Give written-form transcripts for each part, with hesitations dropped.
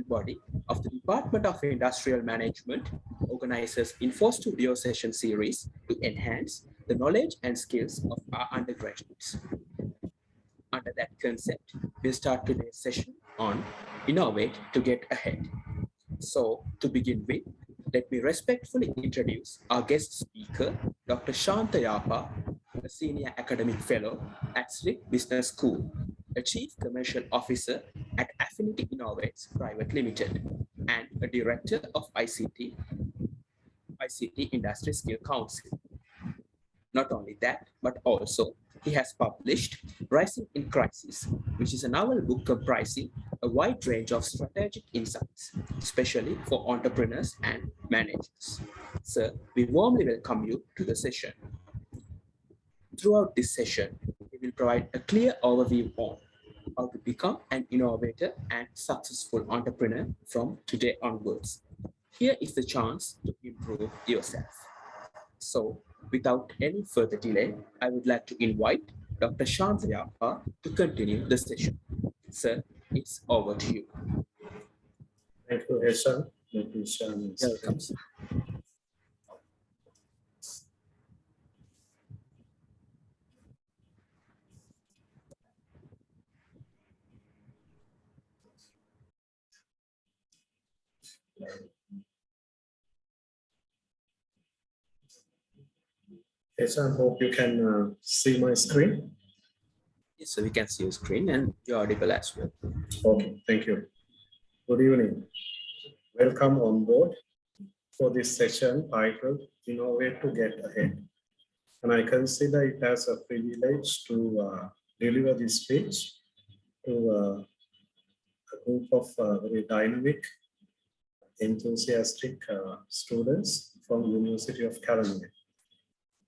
body of the Department of Industrial Management organizes Info Studio session series to enhance the knowledge and skills of our undergraduates. Under that concept, we'll start today's session on Innovate to Get Ahead. So, to begin with, let me respectfully introduce our guest speaker, Dr. Shanta Yapa, a Senior Academic Fellow at SRIC Business School, a Chief Commercial Officer at Affinity Innovates Private Limited, and a Director of ICT Industry Skill Council. Not only that, but also he has published Rising in Crisis, which is a novel book comprising a wide range of strategic insights, especially for entrepreneurs and managers. Sir, we warmly welcome you to the session. Throughout this session, we will provide a clear overview on how to become an innovator and successful entrepreneur from today onwards. Here is the chance to improve yourself. So, without any further delay, I would like to invite Dr. Shanta Yapa to continue the session. Sir, it's over to you. Thank you, Eshan. Let me share my screen. Welcome, sir. Eshan, hope you can see my screen. Yes, so we can see your screen and you're audible as well. Okay, thank you. Good evening. Welcome on board for this session titled Innovate to Get Ahead. And I consider it as a privilege to deliver this speech to a group of very dynamic, enthusiastic students from University of Kelaniya.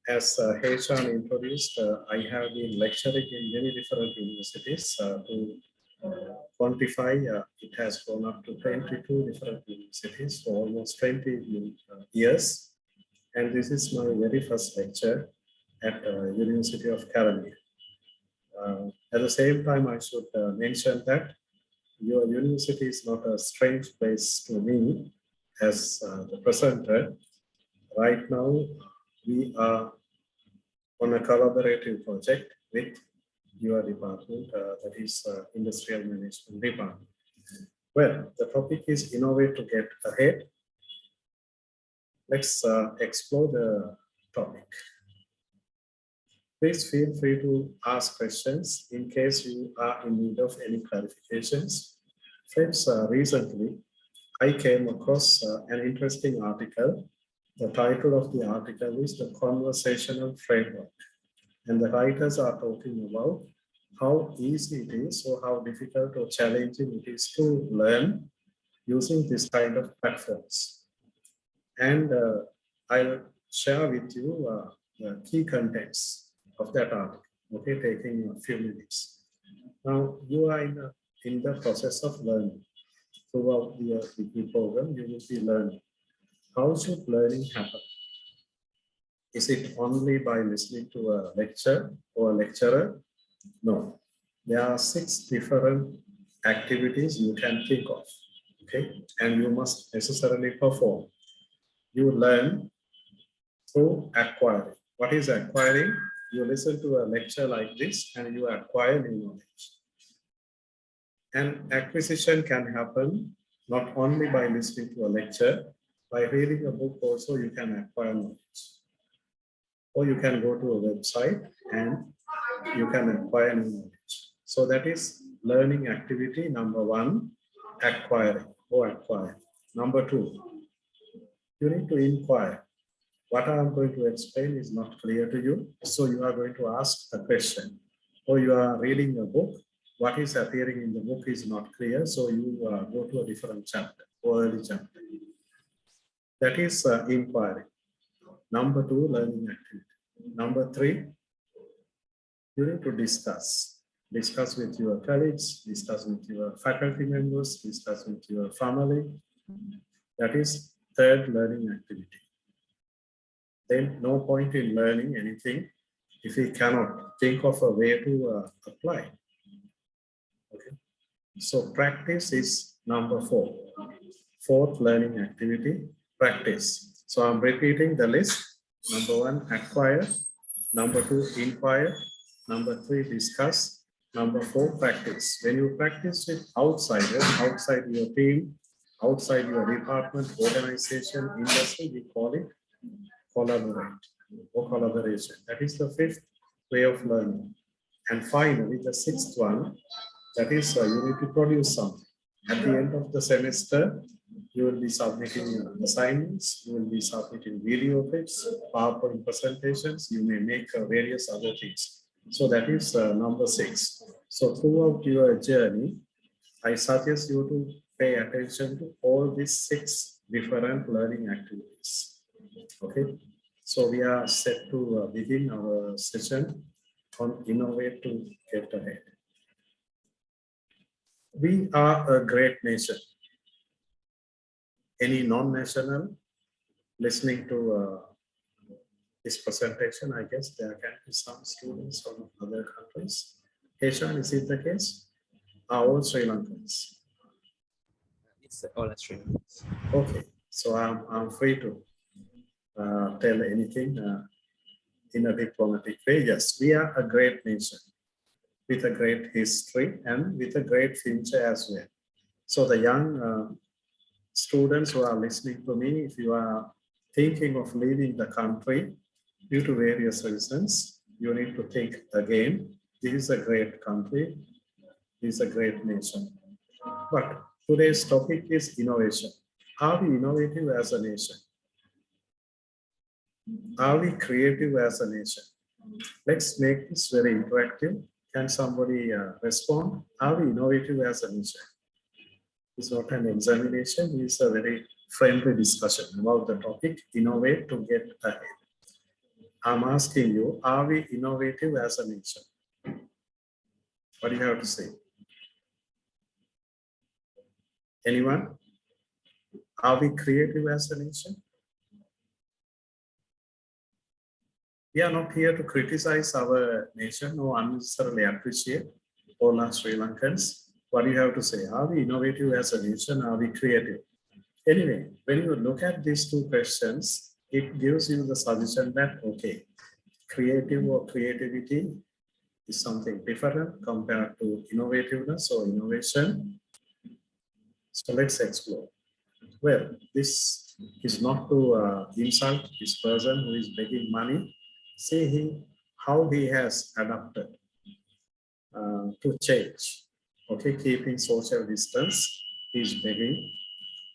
As Heshan introduced, I have been lecturing in many different universities. To quantify, it has gone up to 22 different universities for almost 20 years. And this is my very first lecture at University of Kelaniya. At the same time, I should mention that your university is not a strange place to me as the presenter. Right now, we are on a collaborative project with your department, that is Industrial Management Department. Well, the topic is Innovate to Get Ahead. Let's explore the topic. Please feel free to ask questions in case you are in need of any clarifications. Friends, recently I came across an interesting article. The title of the article is The Conversational Framework. And the writers are talking about how easy it is or how difficult or challenging it is to learn using this kind of platforms. And I'll share with you the key contents of that article, okay, taking a few minutes. Now, you are in the process of learning. Throughout the degree program, you will be learning. How should learning happen? Is it only by listening to a lecture or a lecturer? No. There are 6 different activities you can think of, okay? And you must necessarily perform. You learn through acquiring. What is acquiring? You listen to a lecture like this and you acquire new knowledge. And acquisition can happen not only by listening to a lecture, by reading a book also you can acquire knowledge. Or you can go to a website and you can acquire new knowledge. So that is learning activity number 1, acquiring or acquire. Number 2, you need to inquire. What I'm going to explain is not clear to you. So you are going to ask a question. Or you are reading a book. What is appearing in the book is not clear. So you go to a different chapter or early chapter. That is inquiry. Number 2, learning activity. Number 3, you need to discuss. Discuss with your colleagues, discuss with your faculty members, discuss with your family. That is third learning activity. Then no point in learning anything if we cannot think of a way to apply. Okay. So practice is Number 4, fourth learning activity, practice. So I'm repeating the list. Number 1, acquire. Number 2, inquire. Number 3, discuss. Number 4, practice. When you practice with outsiders, outside your team, outside your department, organization, industry, we call it collaborate or collaboration. That is the 5th way of learning. And finally, the 6th one, that is you need to produce something. At the end of the semester, you will be submitting your assignments, you will be submitting video clips, PowerPoint presentations, you may make various other things. So that is number 6. So throughout your journey, I suggest you to pay attention to all these 6 different learning activities. Okay, so we are set to begin our session on Innovate to Get Ahead. We are a great nation. Any non-national listening to this presentation, I guess there can be some students from other countries. Heshan, is it the case? Are all Sri Lankans? It's all Australians. Okay, so I'm free to tell anything in a diplomatic way. Yes, we are a great nation with a great history and with a great future as well. So the young students who are listening to me, if you are thinking of leaving the country due to various reasons, you need to think again. This is a great country, this is a great nation. But today's topic is innovation. Are we innovative as a nation? Are we creative as a nation? Let's make this very interactive. Can somebody respond? Are we innovative as a nation? It's not an examination, it's a very friendly discussion about the topic, innovate to get ahead. I'm asking you, are we innovative as a nation? What do you have to say? Anyone? Are we creative as a nation? We are not here to criticize our nation or unnecessarily appreciate all our Sri Lankans. What do you have to say? Are we innovative as a nation? Are we creative? Anyway, when you look at these 2 questions, it gives you the suggestion that, okay, creative or creativity is something different compared to innovativeness or innovation. So let's explore. Well, this is not to insult this person who is begging money. See how he has adapted to change. Okay, keeping social distance, he's begging.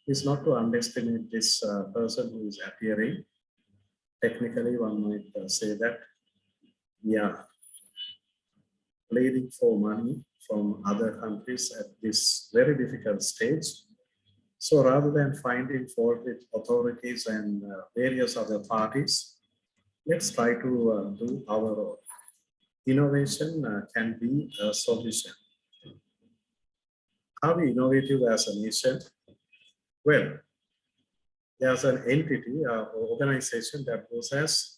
It's not to underestimate this person who is appearing. Technically, one might say that we are pleading for money from other countries at this very difficult stage. So rather than finding fault with authorities and various other parties, let's try to do our role. Innovation can be a solution. Are we innovative as a nation? Well, there's an entity or organization that goes as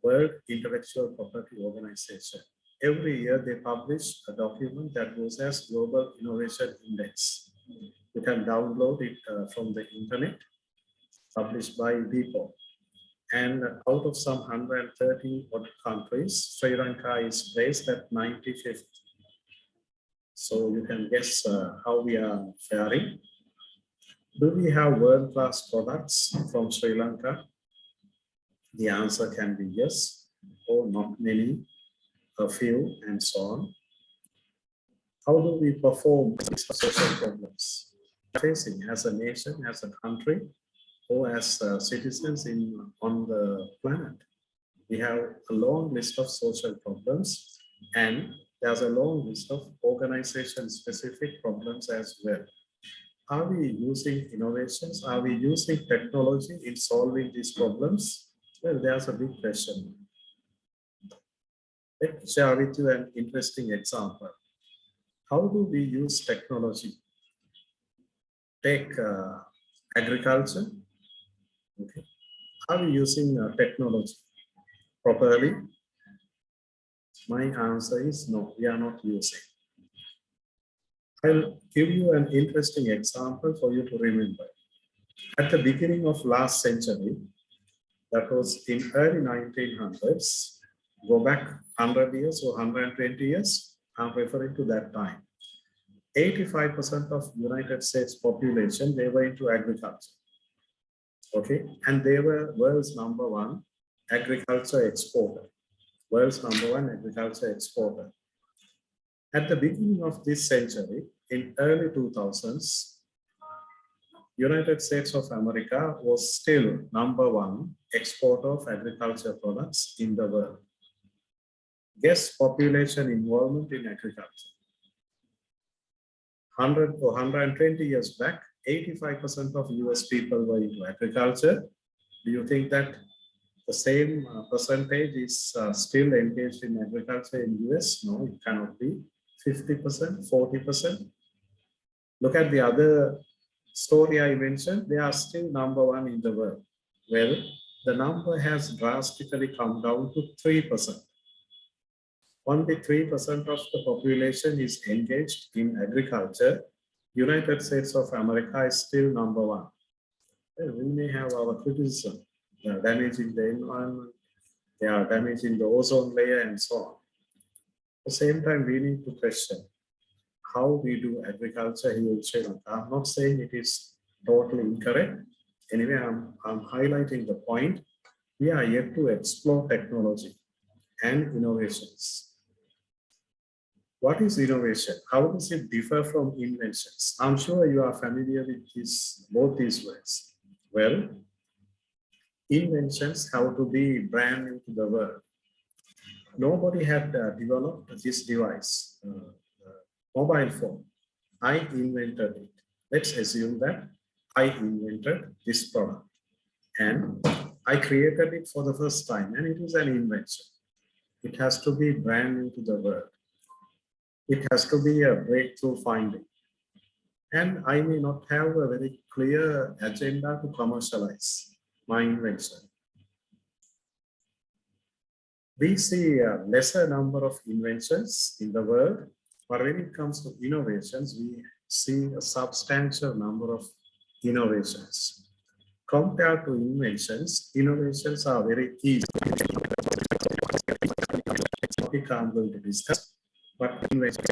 World Intellectual Property Organization. Every year they publish a document that goes as Global Innovation Index. You can download it from the internet, published by people. And out of some 130 odd countries, Sri Lanka is placed at 95th. So you can guess how we are faring. Do we have world-class products from Sri Lanka? The answer can be yes, or not many, a few, and so on. How do we perform these social problems facing as a nation, as a country, or as citizens on the planet? We have a long list of social problems, and there's a long list of organization-specific problems as well. Are we using innovations? Are we using technology in solving these problems? Well, there's a big question. Let me share with you an interesting example. How do we use technology? Take agriculture. Okay. Are we using technology properly? My answer is no, we are not using. I'll give you an interesting example for you to remember. At the beginning of last century, that was in early 1900s, go back 100 years or 120 years, I'm referring to that time. 85% of United States population, they were into agriculture. Okay, and they were world's number one agriculture exporter. World's number one agriculture exporter. At the beginning of this century, in early 2000s, United States of America was still number one exporter of agriculture products in the world. Guess population involvement in agriculture. 100 or 120 years back, 85% of US people were into agriculture. Do you think that the same percentage is still engaged in agriculture in US? No, it cannot be. 50%, 40%. Look at the other story I mentioned, they are still number one in the world. Well, the number has drastically come down to 3%. Only 3% of the population is engaged in agriculture. United States of America is still number one. Well, we may have our criticism. They are damaging the environment, they are damaging the ozone layer and so on. At the same time, we need to question how we do agriculture here in Sri Lanka. I'm not saying it is totally incorrect. Anyway, I'm highlighting the point. We are yet to explore technology and innovations. What is innovation? How does it differ from inventions? I'm sure you are familiar with both these words. Well, inventions have to be brand new to the world. Nobody had developed this device. Mobile phone. I invented it. Let's assume that I invented this product and I created it for the first time, and it is an invention. It has to be brand new to the world. It has to be a breakthrough finding. And I may not have a very clear agenda to commercialize my invention. We see a lesser number of inventions in the world. But when it comes to innovations, we see a substantial number of innovations. Compared to inventions, innovations are very easy. Topic I'm going to discuss, but inventions.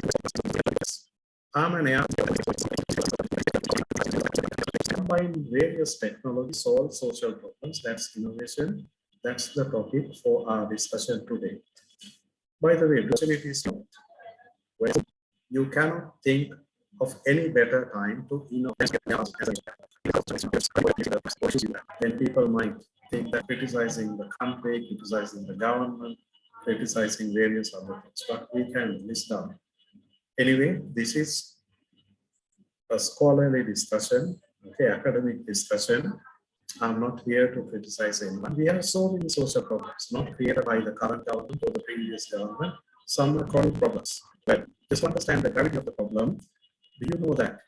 Combine various technologies, solve social problems. That's innovation. That's the topic for our discussion today. By the way, it is not. Well, you cannot think of any better time to innovate. Then people might think that criticizing the country, criticizing the government, criticizing various other things, but we can list down. Anyway, this is a scholarly discussion, okay, academic discussion. I'm not here to criticize anyone. We have so many social problems, not created by the current government or the previous government. Some are chronic problems. But just understand the gravity of the problem. Do you know that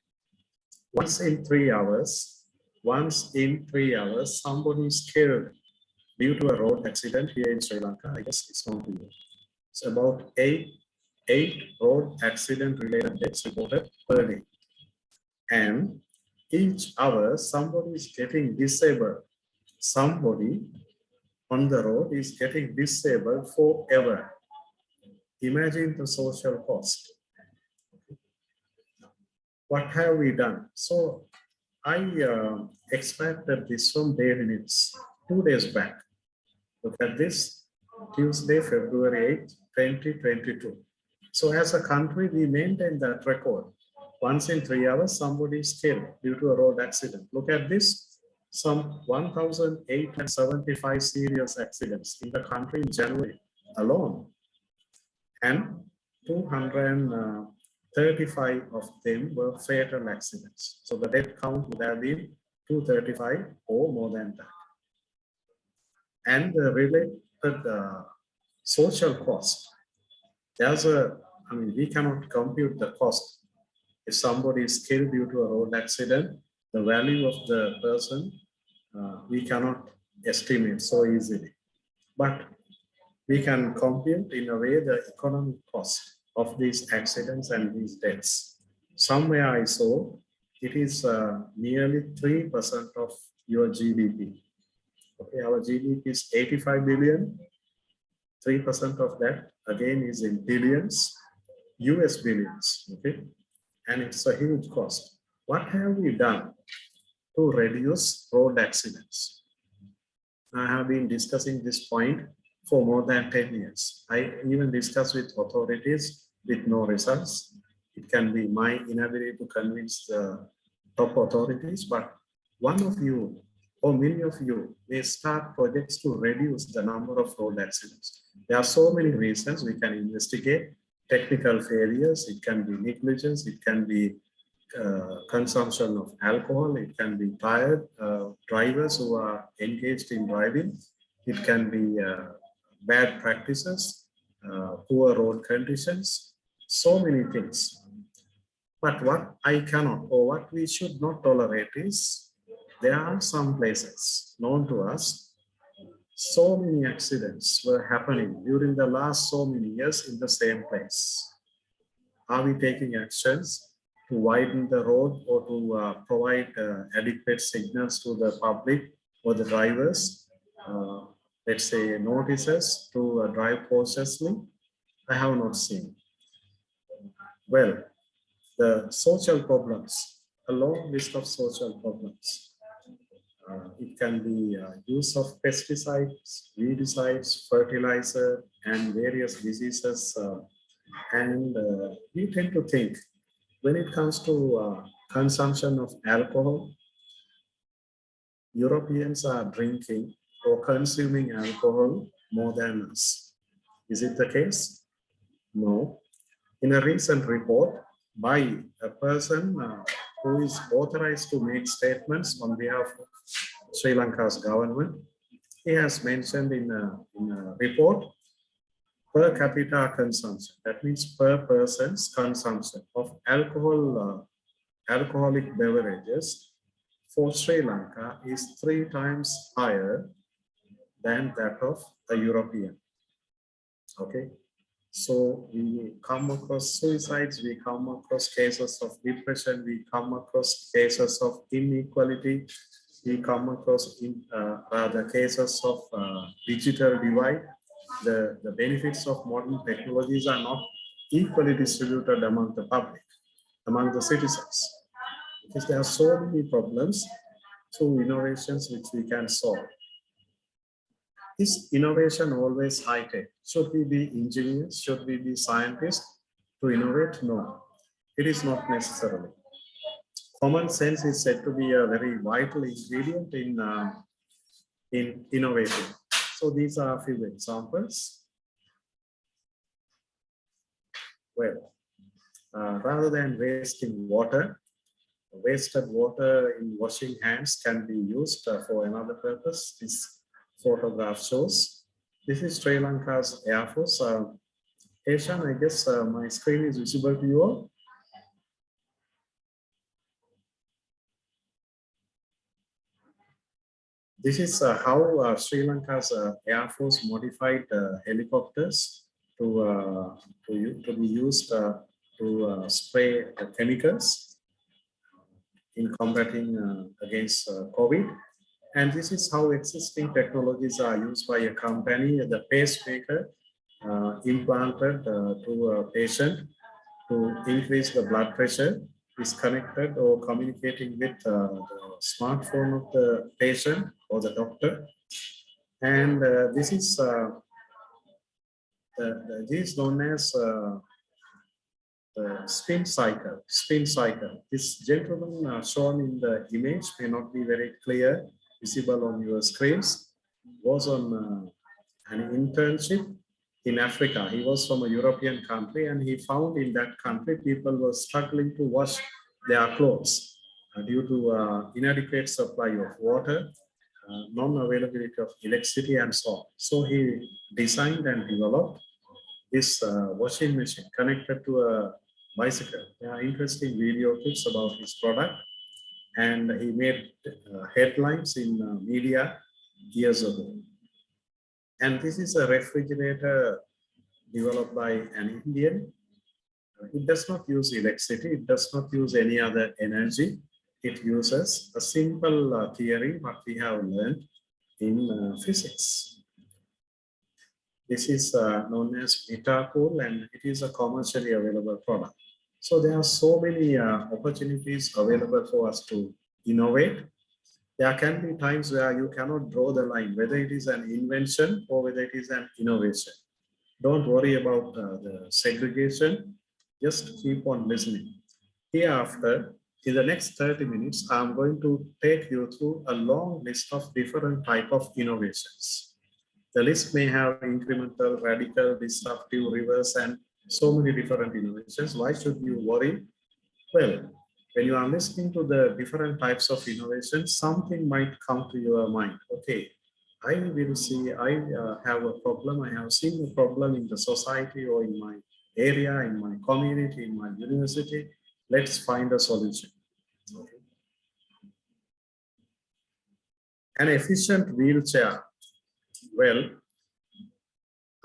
once in 3 hours, somebody is killed due to a road accident here in Sri Lanka? I guess it's not you. It's about eight road accident related deaths reported per day. And each hour, somebody is getting disabled. Somebody on the road is getting disabled forever. Imagine the social cost. What have we done? So I extracted this from Daily News 2 days back. Look at this, Tuesday, February 8, 2022. So as a country, we maintain that record. Once in 3 hours, somebody is killed due to a road accident. Look at this, some 1,875 serious accidents in the country in January alone. And 235 of them were fatal accidents. So the death count would have been 235 or more than that. And the related social cost, we cannot compute the cost. If somebody is killed due to a road accident, the value of the person, we cannot estimate so easily. But we can compute in a way the economic cost of these accidents and these deaths. Somewhere I saw it is nearly 3% of your GDP. Okay, our GDP is 85 billion. 3% of that again is in billions, US billions. Okay, and it's a huge cost. What have we done to reduce road accidents? I have been discussing this point for more than 10 years. I even discussed with authorities with no results. It can be my inability to convince the top authorities, but one of you or many of you may start projects to reduce the number of road accidents. There are so many reasons we can investigate. Technical failures, it can be negligence, it can be consumption of alcohol, it can be tired drivers who are engaged in driving, it can be bad practices, poor road conditions, so many things. But what I cannot or what we should not tolerate is there are some places known to us, so many accidents were happening during the last so many years in the same place. Are we taking actions to widen the road or to provide adequate signals to the public or the drivers? Let's say notices to drive cautiously? I have not seen. Well, the social problems, a long list of social problems. It can be use of pesticides, weedicides, fertilizer, and various diseases. And we tend to think when it comes to consumption of alcohol, Europeans are drinking or consuming alcohol more than us. Is it the case? No. In a recent report by a person who is authorized to make statements on behalf of Sri Lanka's government, he has mentioned in a report per capita consumption, that means per person's consumption of alcohol, alcoholic beverages for Sri Lanka is 3 times higher than that of a European. Okay, so we come across suicides, we come across cases of depression, we come across cases of inequality, we come across the cases of digital divide. The benefits of modern technologies are not equally distributed among the public, among the citizens, because there are so many problems through innovations which we can solve. Is innovation always high-tech? Should we be engineers? Should we be scientists to innovate? No, it is not necessarily. Common sense is said to be a very vital ingredient in innovating. So these are a few examples. Well, rather than wasting water, wasted water in washing hands can be used for another purpose. This photograph shows. This is Sri Lanka's Air Force. Asian, I guess my screen is visible to you all. This is how Sri Lanka's Air Force modified helicopters to be used to spray chemicals in combating against COVID. And this is how existing technologies are used by a company. The pacemaker implanted to a patient to increase the blood pressure is connected or communicating with the smartphone of the patient or the doctor. And this is known as the spin cycle. Spin cycle. This gentleman shown in the image may not be very clear, visible on your screens. Was on an internship in Africa. He was from a European country, and he found in that country people were struggling to wash their clothes due to inadequate supply of water, non-availability of electricity, and so on. So he designed and developed this washing machine connected to a bicycle. There are interesting video clips about his product, and he made headlines in media years ago. And this is a refrigerator developed by an Indian. It does not use electricity. It does not use any other energy. It uses a simple theory what we have learned in physics. This is known as Metacool, and it is a commercially available product. So there are so many opportunities available for us to innovate. There can be times where you cannot draw the line, whether it is an invention or whether it is an innovation. Don't worry about the segregation. Just keep on listening. Hereafter, in the next 30 minutes, I'm going to take you through a long list of different type of innovations. The list may have incremental, radical, disruptive, reverse, and so many different innovations. Why should you worry? Well, when you are listening to the different types of innovation, something might come to your mind. Okay, I will see, I have a problem, I have seen a problem in the society or in my area, in my community, in my university. Let's find a solution. Okay. An efficient wheelchair. Well,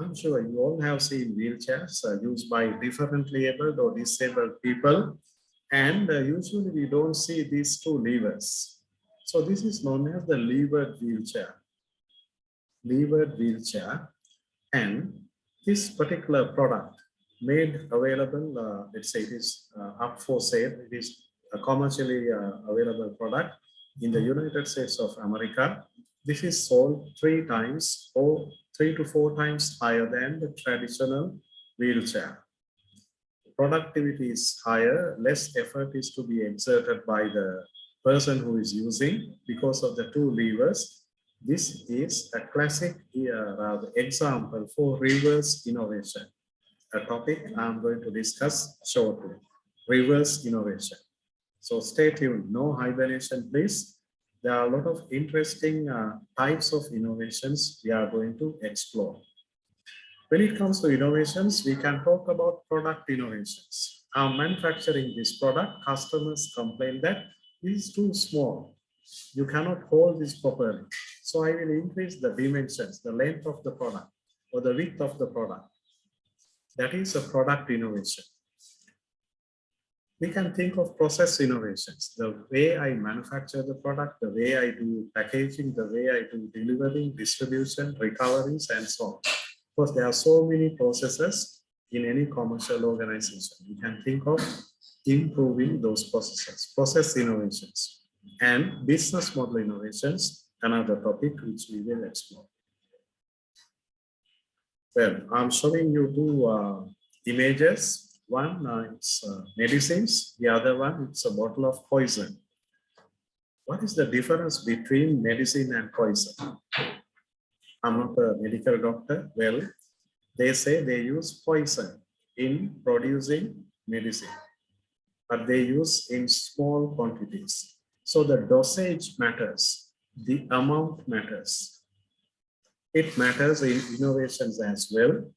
I'm sure you all have seen wheelchairs used by differently abled or disabled people. And usually we don't see these two levers. So this is known as the levered wheelchair. Levered wheelchair. And this particular product made available, let's say it is up for sale. It is a commercially available product in the United States of America. This is sold 3 times or 3 to 4 times higher than the traditional wheelchair. Productivity is higher, less effort is to be exerted by the person who is using because of the 2 levers. This is a classic example for reverse innovation, a topic I'm going to discuss shortly. Reverse innovation. So stay tuned, no hibernation please. There are a lot of interesting types of innovations we are going to explore. When it comes to innovations, we can talk about product innovations. I'm manufacturing this product, customers complain that this is too small. You cannot hold this properly. So I will increase the dimensions, the length of the product or the width of the product. That is a product innovation. We can think of process innovations, the way I manufacture the product, the way I do packaging, the way I do delivering, distribution, recoveries, and so on. Because there are so many processes in any commercial organization. We can think of improving those processes, process innovations, and business model innovations, another topic which we will explore. Well, I'm showing you 2 images. One, it's medicines. The other one, it's a bottle of poison. What is the difference between medicine and poison? I'm not a medical doctor. Well, they say they use poison in producing medicine, but they use in small quantities. So the dosage matters, the amount matters. It matters in innovations as well.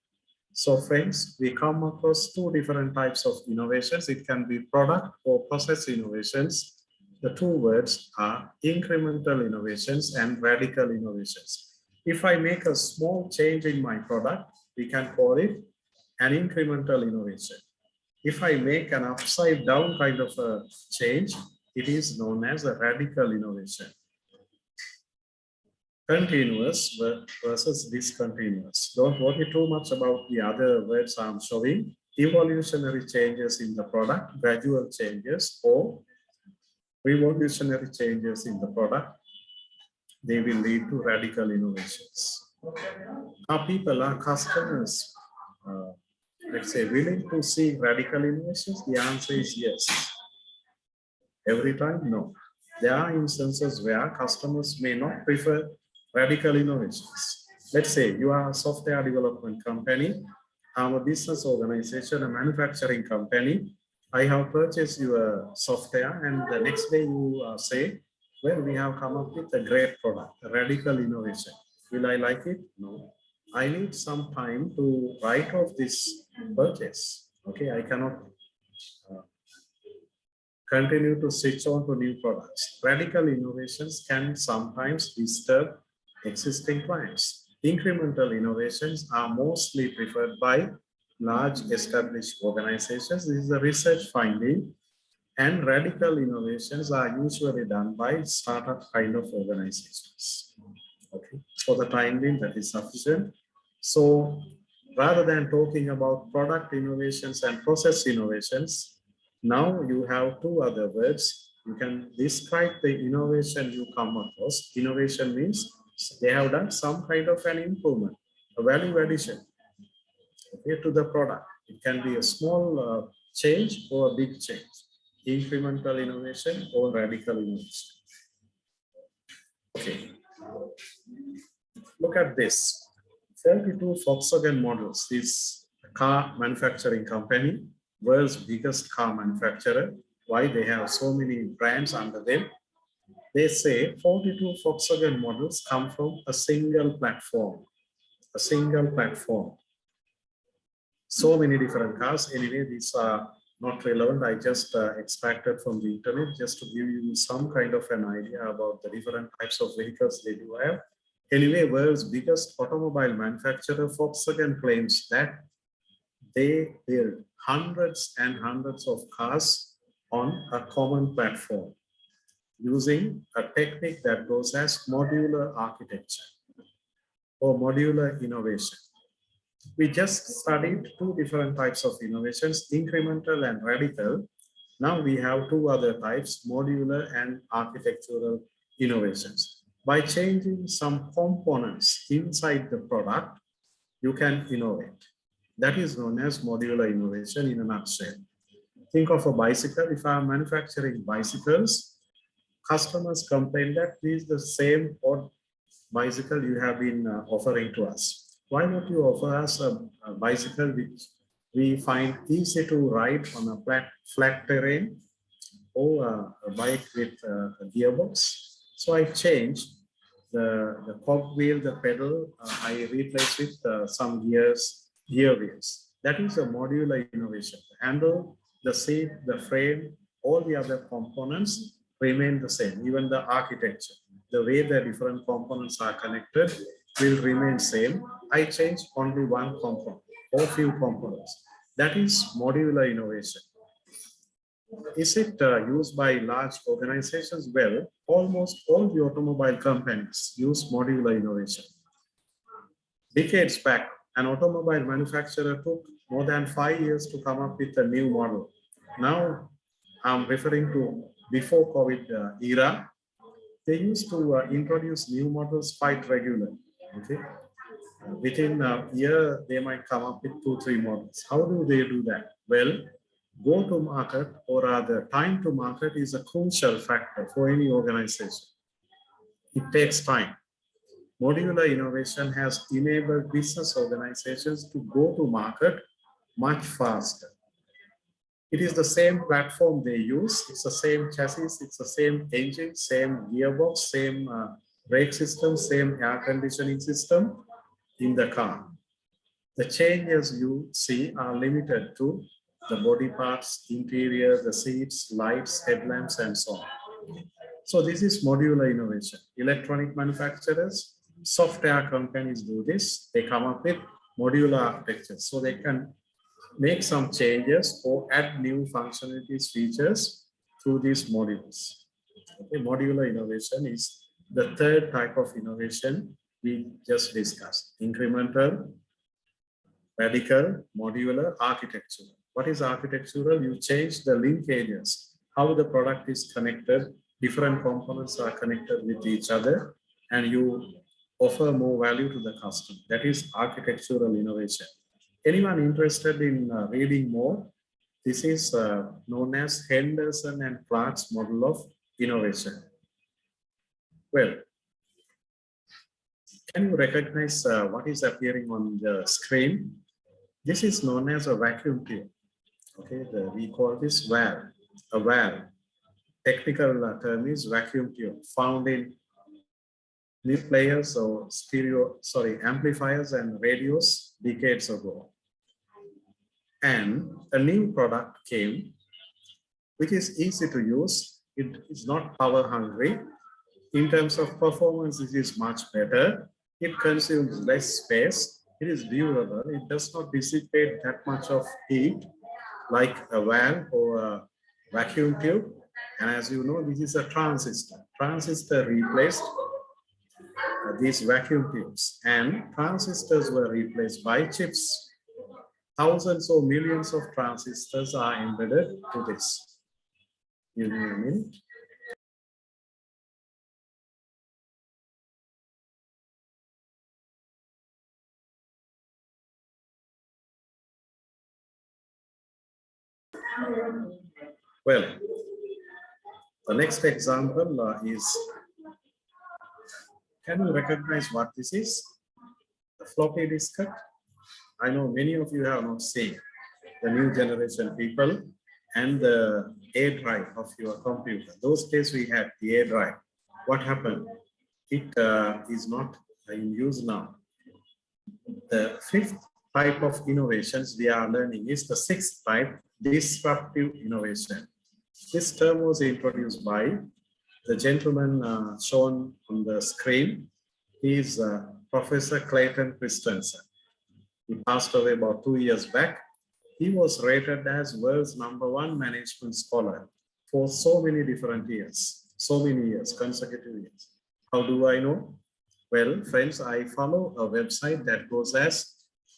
So friends, we come across 2 different types of innovations. It can be product or process innovations. The 2 words are incremental innovations and radical innovations. If I make a small change in my product, we can call it an incremental innovation. If I make an upside down kind of a change, it is known as a radical innovation. Continuous versus discontinuous. Don't worry too much about the other words I'm showing. Evolutionary changes in the product, gradual changes, or revolutionary changes in the product, they will lead to radical innovations. Are people, are customers, let's say, willing to see radical innovations? The answer is yes. Every time, no. There are instances where customers may not prefer radical innovations. Let's say you are a software development company, I'm a business organization, a manufacturing company. I have purchased your software, and the next day you say, well, we have come up with a great product, a radical innovation. Will I like it? No. I need some time to write off this purchase. Okay, I cannot continue to switch on to new products. Radical innovations can sometimes disturb existing clients. Incremental innovations are mostly preferred by large established organizations. This is a research finding, and radical innovations are usually done by startup kind of organizations. Okay, for the time being, that is sufficient. So rather than talking about product innovations and process innovations, now you have two other words. You can describe the innovation you come across. Innovation means they have done some kind of an improvement, a value addition, okay, to the product. It can be a small change or a big change, incremental innovation or radical innovation. Okay, look at this. 32 Volkswagen models is a car manufacturing company, world's biggest car manufacturer. Why they have so many brands under them? They say 42 Volkswagen models come from a single platform. A single platform. So many different cars. Anyway, these are not relevant. I just extracted from the internet just to give you some kind of an idea about the different types of vehicles they do have. Anyway, world's biggest automobile manufacturer, Volkswagen, claims that they build hundreds and hundreds of cars on a common platform using a technique that goes as modular architecture or modular innovation. We just studied two different types of innovations, incremental and radical. Now we have two other types, modular and architectural innovations. By changing some components inside the product, you can innovate. That is known as modular innovation in a nutshell. Think of a bicycle. If I'm manufacturing bicycles, customers complain that this is the same odd bicycle you have been offering to us. Why not you offer us a bicycle which we find easy to ride on a flat terrain, or a bike with a gearbox? So I changed the cog wheel, the pedal, I replaced with some gear wheels. That is a modular innovation. The handle, the seat, the frame, all the other components remain the same. Even the architecture, the way the different components are connected will remain same. I changed only one component or few components. That is modular innovation. Is it used by large organizations? Well, almost all the automobile companies use modular innovation. Decades back, an automobile manufacturer took more than 5 years to come up with a new model. Now, I'm referring to before COVID era. They used to introduce new models quite regularly. Okay, within a year, they might come up with 2-3 models. How do they do that? Well, go to market, or rather time to market, is a crucial factor for any organization. It takes time. Modular innovation has enabled business organizations to go to market much faster. It is the same platform they use. It's the same chassis. It's the same engine, same gearbox, same brake system, same air conditioning system in the car. The changes you see are limited to the body parts, interior, the seats, lights, headlamps, and so on. So this is modular innovation. Electronic manufacturers, software companies do this. They come up with modular architecture so they can make some changes or add new functionalities, features through these modules. Okay, modular innovation is the third type of innovation we just discussed. Incremental, radical, modular, architectural. What is architectural? You change the linkages, how the product is connected, different components are connected with each other, and you offer more value to the customer. That is architectural innovation. Anyone interested in reading more? This is known as Henderson and Clark's model of innovation. Well, can you recognize what is appearing on the screen? This is known as a vacuum tube. Okay, we call this valve, a valve. Technical term is vacuum tube, found in new players or amplifiers and radios decades ago. And a new product came, which is easy to use. It is not power hungry. In terms of performance, it is much better. It consumes less space. It is durable. It does not dissipate that much of heat like a valve or a vacuum tube. And as you know, this is a transistor. Transistor replaced these vacuum tubes, and transistors were replaced by chips. Thousands or millions of transistors are embedded to this. Give me a minute. Well, the next example is, can you recognize what this is? The floppy diskette. I know many of you have not seen the new generation people and the A drive of your computer. Those days we had the A drive. What happened? It is not in use now. The fifth type of innovations we are learning is the sixth type, disruptive innovation. This term was introduced by the gentleman shown on the screen. He is Professor Clayton Christensen. He passed away about 2 years back. He was rated as world's #1 management scholar for so many different years, so many years, consecutive years. How do I know? Well, friends, I follow a website that goes as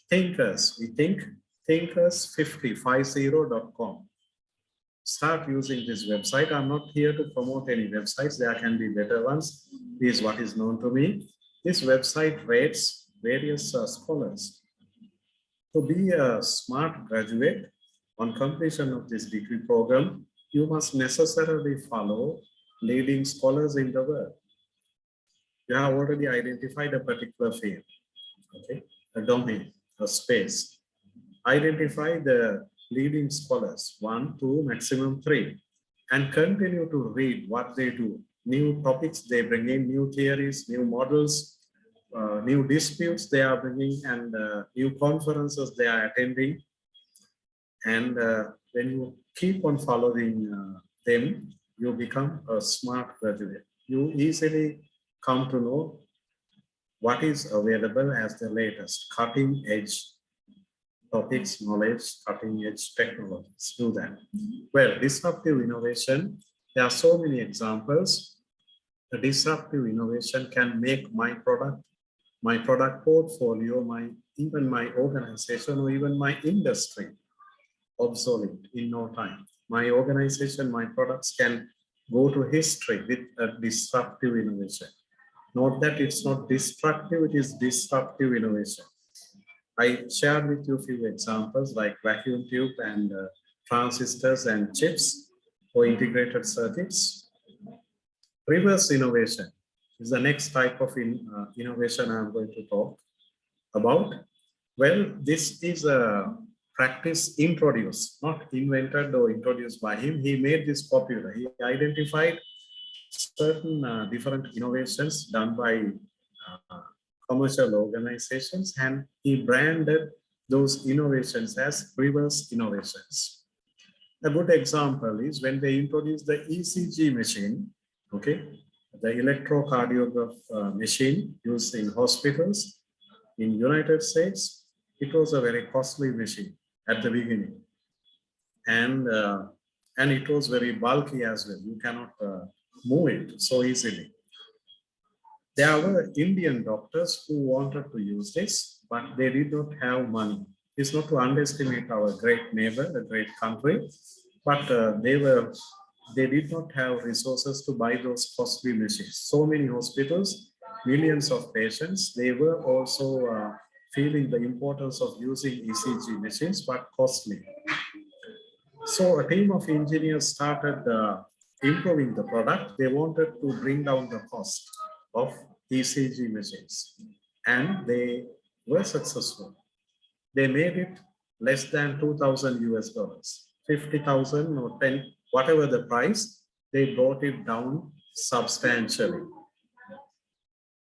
Thinkers. We think thinkers50.com. Start using this website. I'm not here to promote any websites. There can be better ones. This is what is known to me. This website rates various scholars. To be a smart graduate on completion of this degree program, you must necessarily follow leading scholars in the world. You have already identified a particular field, okay, a domain, a space. Identify the leading scholars, 1, 2, maximum 3, and continue to read what they do. New topics they bring in, new theories, new models, new disputes they are bringing, and new conferences they are attending. And when you keep on following them, you become a smart graduate. You easily come to know what is available as the latest cutting edge topics, knowledge, cutting edge technologies. Do that. Well, disruptive innovation, there are so many examples. The disruptive innovation can make my product portfolio, even my organization, or even my industry obsolete in no time. My organization, my products can go to history with a disruptive innovation. Note that it's not destructive, it is disruptive innovation. I shared with you a few examples like vacuum tube and transistors and chips for integrated circuits. Reverse innovation is the next type of innovation I'm going to talk about. Well, this is a practice introduced, not invented or introduced by him. He made this popular. He identified certain different innovations done by commercial organizations, and he branded those innovations as reverse innovations. A good example is when they introduced the ECG machine, okay, the electrocardiograph machine used in hospitals in United States. It was a very costly machine at the beginning, and it was very bulky as well. You cannot move it so easily. There were Indian doctors who wanted to use this, but they did not have money. It's not to underestimate our great neighbor, a great country, but they did not have resources to buy those costly machines. So many hospitals, millions of patients, they were also feeling the importance of using ECG machines, but costly. So a team of engineers started improving the product. They wanted to bring down the cost of ECG machines, and they were successful. They made it less than 2,000 US dollars, 50,000 or 10, whatever the price, they brought it down substantially.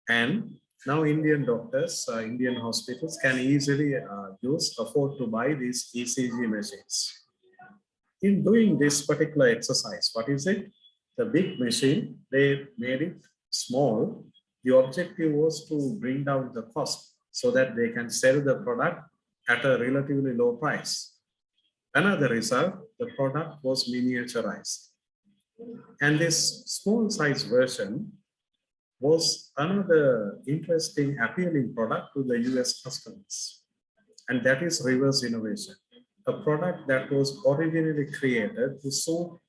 And now Indian doctors, Indian hospitals can easily afford to buy these ECG machines. In doing this particular exercise, what is it? The big machine, they made it small. The objective was to bring down the cost. so that they can sell the product at a relatively low price. Another result, the product was miniaturized. And this small size version was another interesting, appealing product to the US customers. And that is reverse innovation, a product that was originally created to suit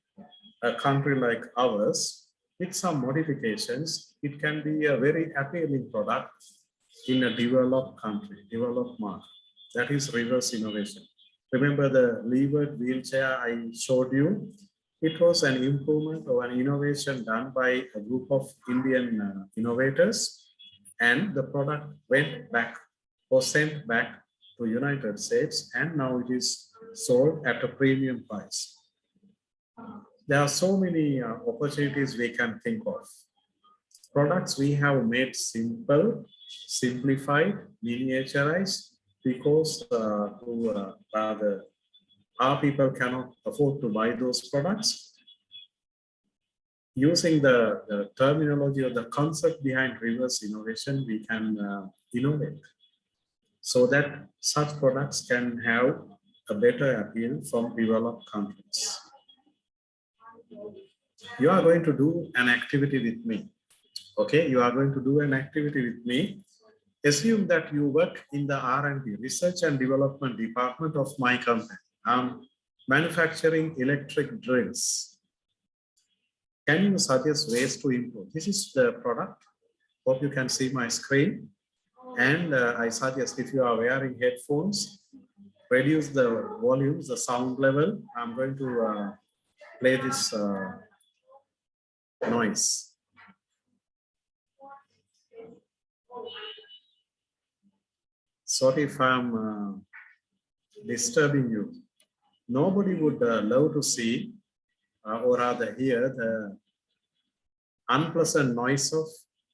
a country like ours. With some modifications, it can be a very appealing product in a developed country, developed market. That is reverse innovation. Remember the levered wheelchair I showed you? It was an improvement or an innovation done by a group of Indian innovators, and the product went back or sent back to United States, and now it is sold at a premium price. There are so many opportunities we can think of. Products we have made simple, simplified, miniaturized, because rather our people cannot afford to buy those products. Using the terminology or the concept behind reverse innovation, we can innovate so that such products can have a better appeal from developed countries. You are going to do an activity with me. Okay, you are going to do an activity with me. Assume that you work in the R&D, research and development department of my company. I'm manufacturing electric drills. Can you suggest ways to improve? This is the product. Hope you can see my screen. And I suggest if you are wearing headphones, reduce the volumes, the sound level. I'm going to play this noise. Sorry if I'm disturbing you. Nobody would love to see or rather hear the unpleasant noise of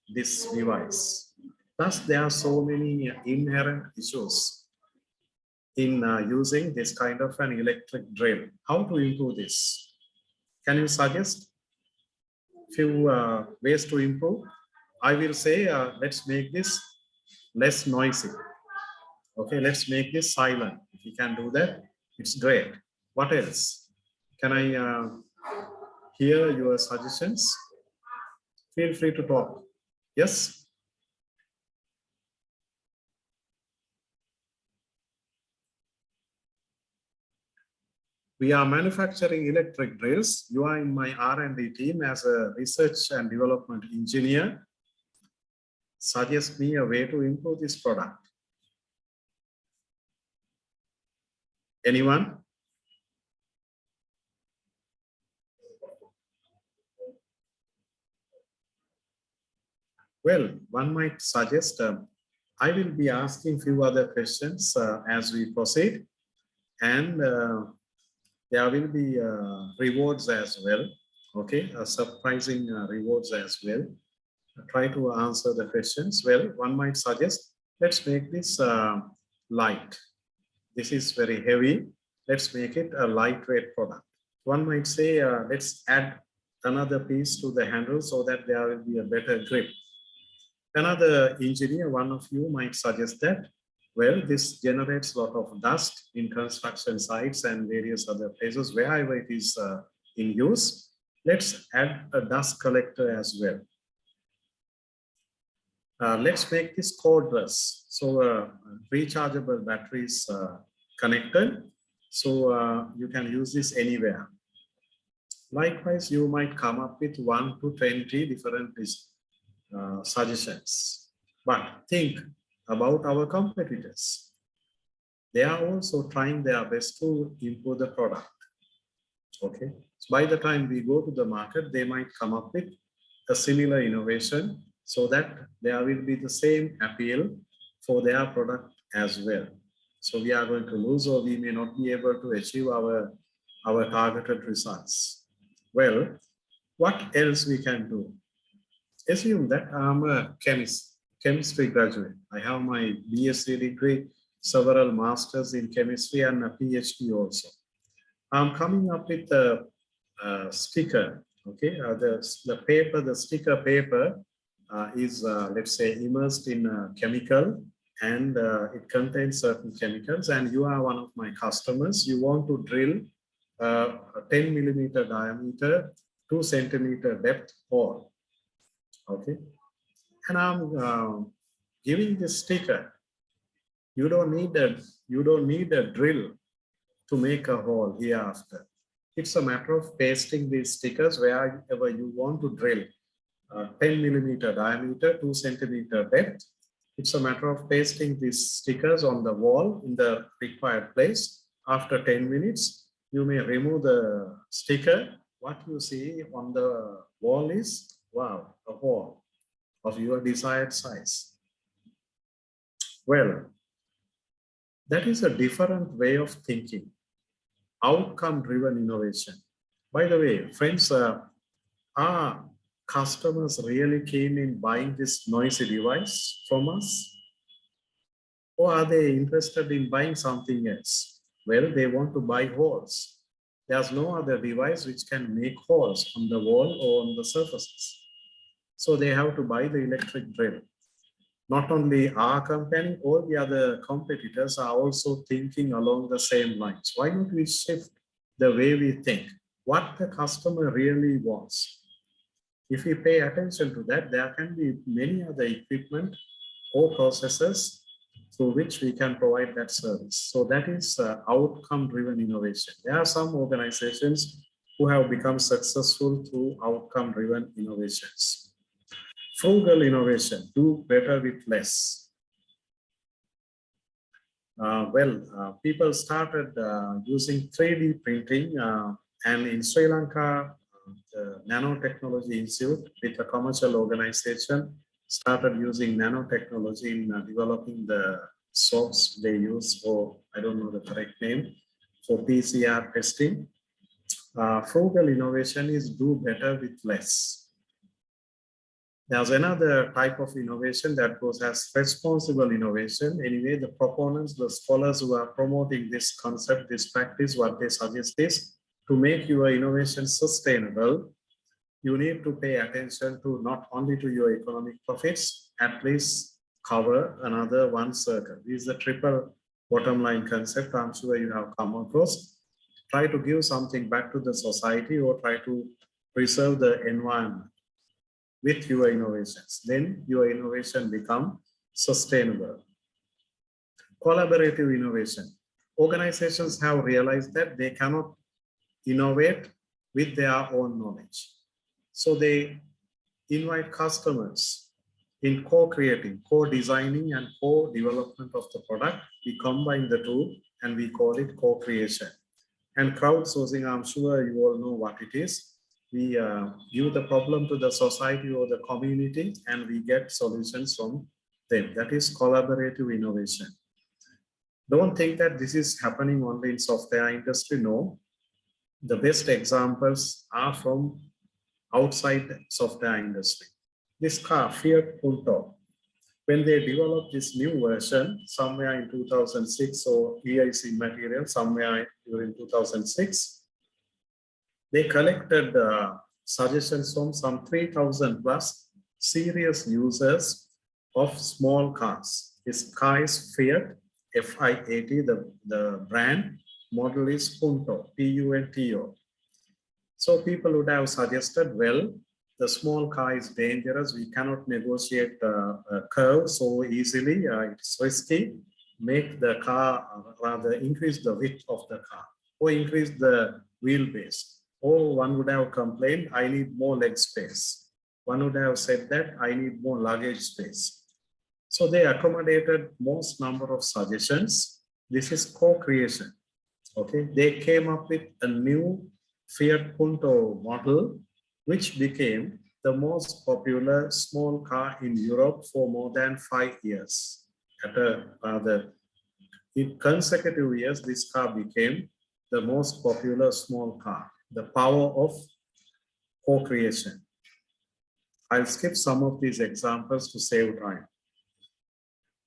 this device. Thus, there are so many inherent issues in using this kind of an electric drill. How to improve this? Can you suggest few ways to improve? I will say, let's make this less noisy. Okay, let's make this silent. If you can do that, it's great. What else? Can I hear your suggestions? Feel free to talk. Yes? We are manufacturing electric drills. You are in my R&D team as a research and development engineer. Suggest me a way to improve this product. Anyone? Well, one might suggest, I will be asking few other questions as we proceed, and there will be rewards as well. Okay, surprising rewards as well. Try to answer the questions. Well, one might suggest, let's make this light. This is very heavy. Let's make it a lightweight product. One might say, let's add another piece to the handle so that there will be a better grip. Another engineer, one of you might suggest that, well, this generates a lot of dust in construction sites and various other places wherever it is in use. Let's add a dust collector as well. Let's make this cordless. So rechargeable batteries connected. So you can use this anywhere. Likewise, you might come up with 1 to 20 different suggestions. But think about our competitors. They are also trying their best to improve the product. Okay. So by the time we go to the market, they might come up with a similar innovation so that there will be the same appeal for their product as well. So we are going to lose, or we may not be able to achieve our targeted results. Well, what else we can do? Assume that I'm a chemistry graduate. I have my BSc degree, several masters in chemistry, and a PhD also. I'm coming up with a sticker. Okay, the paper, the sticker paper is let's say immersed in a chemical, and it contains certain chemicals, and you are one of my customers. You want to drill a 10 millimeter diameter, 2 centimeter depth hole. Okay, and I'm giving this sticker. You don't need a drill to make a hole hereafter. It's a matter of pasting these stickers wherever you want to drill. 10 millimeter diameter, 2 centimeter depth. It's a matter of pasting these stickers on the wall in the required place. After 10 minutes, you may remove the sticker. What you see on the wall is, wow, a hole of your desired size. Well, that is a different way of thinking. Outcome-driven innovation. By the way, friends, are customers really keen in buying this noisy device from us? Or are they interested in buying something else? Well, they want to buy holes. There's no other device which can make holes on the wall or on the surfaces. So they have to buy the electric drill. Not only our company, all the other competitors are also thinking along the same lines. Why don't we shift the way we think? What the customer really wants. If we pay attention to that, there can be many other equipment or processes through which we can provide that service. So that is outcome-driven innovation. There are some organizations who have become successful through outcome-driven innovations. Frugal innovation, do better with less. People started using 3D printing, and in Sri Lanka, the Nanotechnology Institute with a commercial organization started using nanotechnology in developing the soaps they use for, I don't know the correct name, for PCR testing. Frugal innovation is do better with less. There's another type of innovation that goes as responsible innovation. Anyway, the proponents, the scholars who are promoting this concept, this practice, what they suggest is to make your innovation sustainable, you need to pay attention to not only to your economic profits, at least cover another one circle. This is the triple bottom line concept I'm sure you have come across. Try to give something back to the society or try to preserve the environment with your innovations. Then your innovation become sustainable. Collaborative innovation. Organizations have realized that they cannot innovate with their own knowledge. So they invite customers in co-creating, co-designing and co-development of the product. We combine the two and we call it co-creation. And crowdsourcing, I'm sure you all know what it is. We give the problem to the society or the community and we get solutions from them. That is collaborative innovation. Don't think that this is happening only in software industry. No, the best examples are from outside software industry. This car, Fiat Punto, when they developed this new version somewhere in 2006 or EIC material somewhere during 2006, they collected suggestions from some 3,000 plus serious users of small cars. This car is Fiat, F-I-A-T, the brand, model is Punto, P-U-N-T-O. So people would have suggested, well, the small car is dangerous. We cannot negotiate a curve so easily. It's risky. Make the car, rather increase the width of the car or increase the wheelbase. Or one would have complained, I need more leg space. One would have said that I need more luggage space. So they accommodated most number of suggestions. This is co-creation. Okay, they came up with a new Fiat Punto model, which became the most popular small car in Europe for more than 5 years. In consecutive years, this car became the most popular small car. The power of co-creation. I'll skip some of these examples to save time.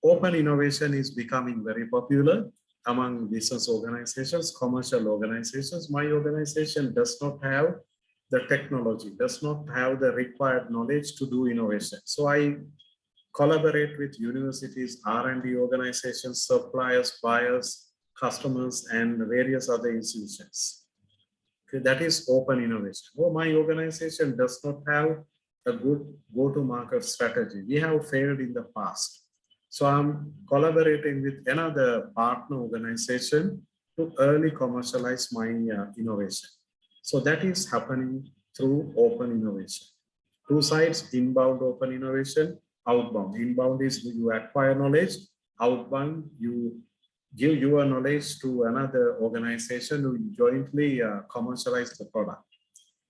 Open innovation is becoming very popular among business organizations, commercial organizations. My organization does not have the technology, does not have the required knowledge to do innovation. So I collaborate with universities, R&D organizations, suppliers, buyers, customers, and various other institutions. Okay, that is open innovation. Oh, my organization does not have a good go-to-market strategy. We have failed in the past. So I'm collaborating with another partner organization to early commercialize my innovation. So that is happening through open innovation. Two sides, inbound open innovation, outbound. Inbound is you acquire knowledge, outbound you give your knowledge to another organization who jointly commercialize the product.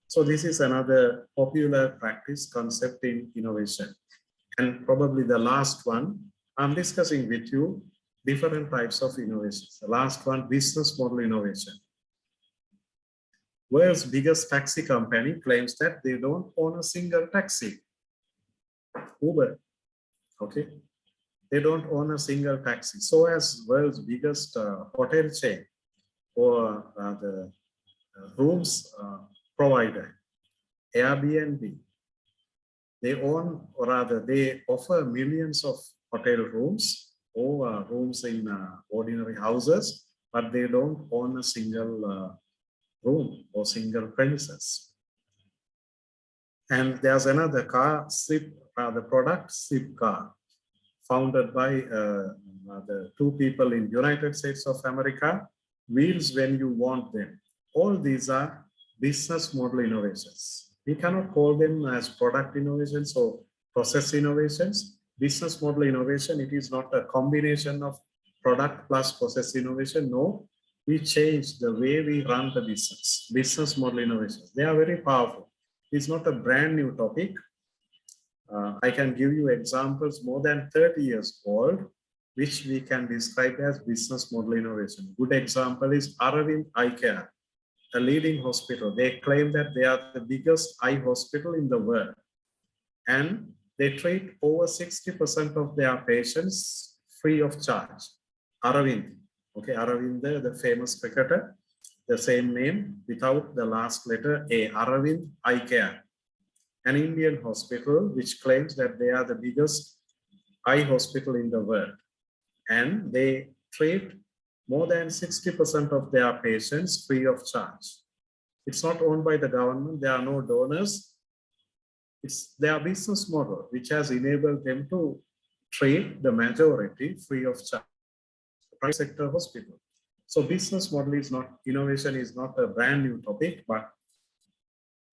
So this is another popular practice concept in innovation. And probably the last one, I'm discussing with you different types of innovations. The last one, business model innovation. World's biggest taxi company claims that they don't own a single taxi. Uber, okay? They don't own a single taxi. So as world's biggest hotel chain or the rooms provider, Airbnb, they own, or rather they offer millions of hotel rooms or rooms in ordinary houses, but they don't own a single room or single premises. And there's another car, the product Zipcar, founded by the two people in United States of America, wheels when you want them. All these are business model innovations. We cannot call them as product innovations or process innovations. Business model innovation, it is not a combination of product plus process innovation. No, we change the way we run the business. Business model innovations, they are very powerful. It's not a brand new topic. I can give you examples more than 30 years old, which we can describe as business model innovation. Good example is Aravind Eye Care, a leading hospital. They claim that they are the biggest eye hospital in the world. And they treat over 60% of their patients free of charge. Aravind, okay, Aravind, the famous cricketer, the same name without the last letter A, Aravind Eye Care. An Indian hospital which claims that they are the biggest eye hospital in the world. And they treat more than 60% of their patients free of charge. It's not owned by the government. There are no donors. It's their business model, which has enabled them to treat the majority free of charge. Private sector hospital. So business model is not, innovation is not a brand new topic, but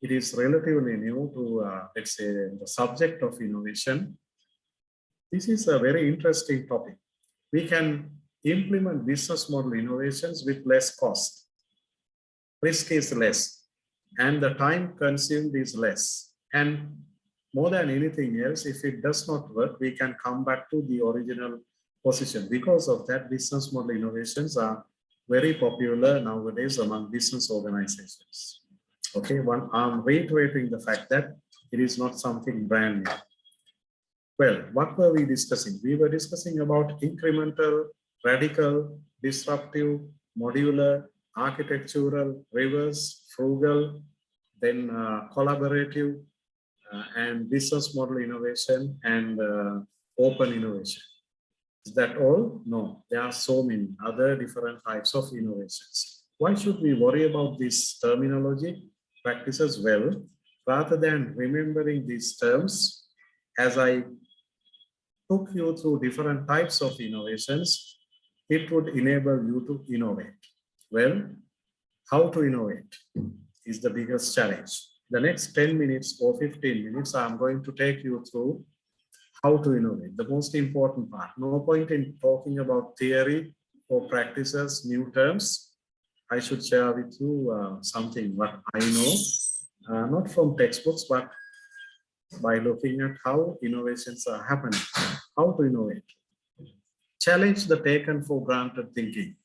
it is relatively new to, let's say, the subject of innovation. This is a very interesting topic. We can implement business model innovations with less cost. Risk is less, and the time consumed is less. And more than anything else, if it does not work, we can come back to the original position. Because of that, business model innovations are very popular nowadays among business organizations. Okay, I'm reiterating the fact that it is not something brand new. Well, what were we discussing? We were discussing about incremental, radical, disruptive, modular, architectural, reverse, frugal, then collaborative, and business model innovation and open innovation. Is that all? No, there are so many other different types of innovations. Why should we worry about this terminology? Practices well, rather than remembering these terms, as I took you through different types of innovations, it would enable you to innovate. Well, how to innovate is the biggest challenge. The next 10 minutes or 15 minutes, I'm going to take you through how to innovate, the most important part. No point in talking about theory or practices, new terms. I should share with you something what I know, not from textbooks, but by looking at how innovations are happening, how to innovate. Challenge the taken for granted thinking.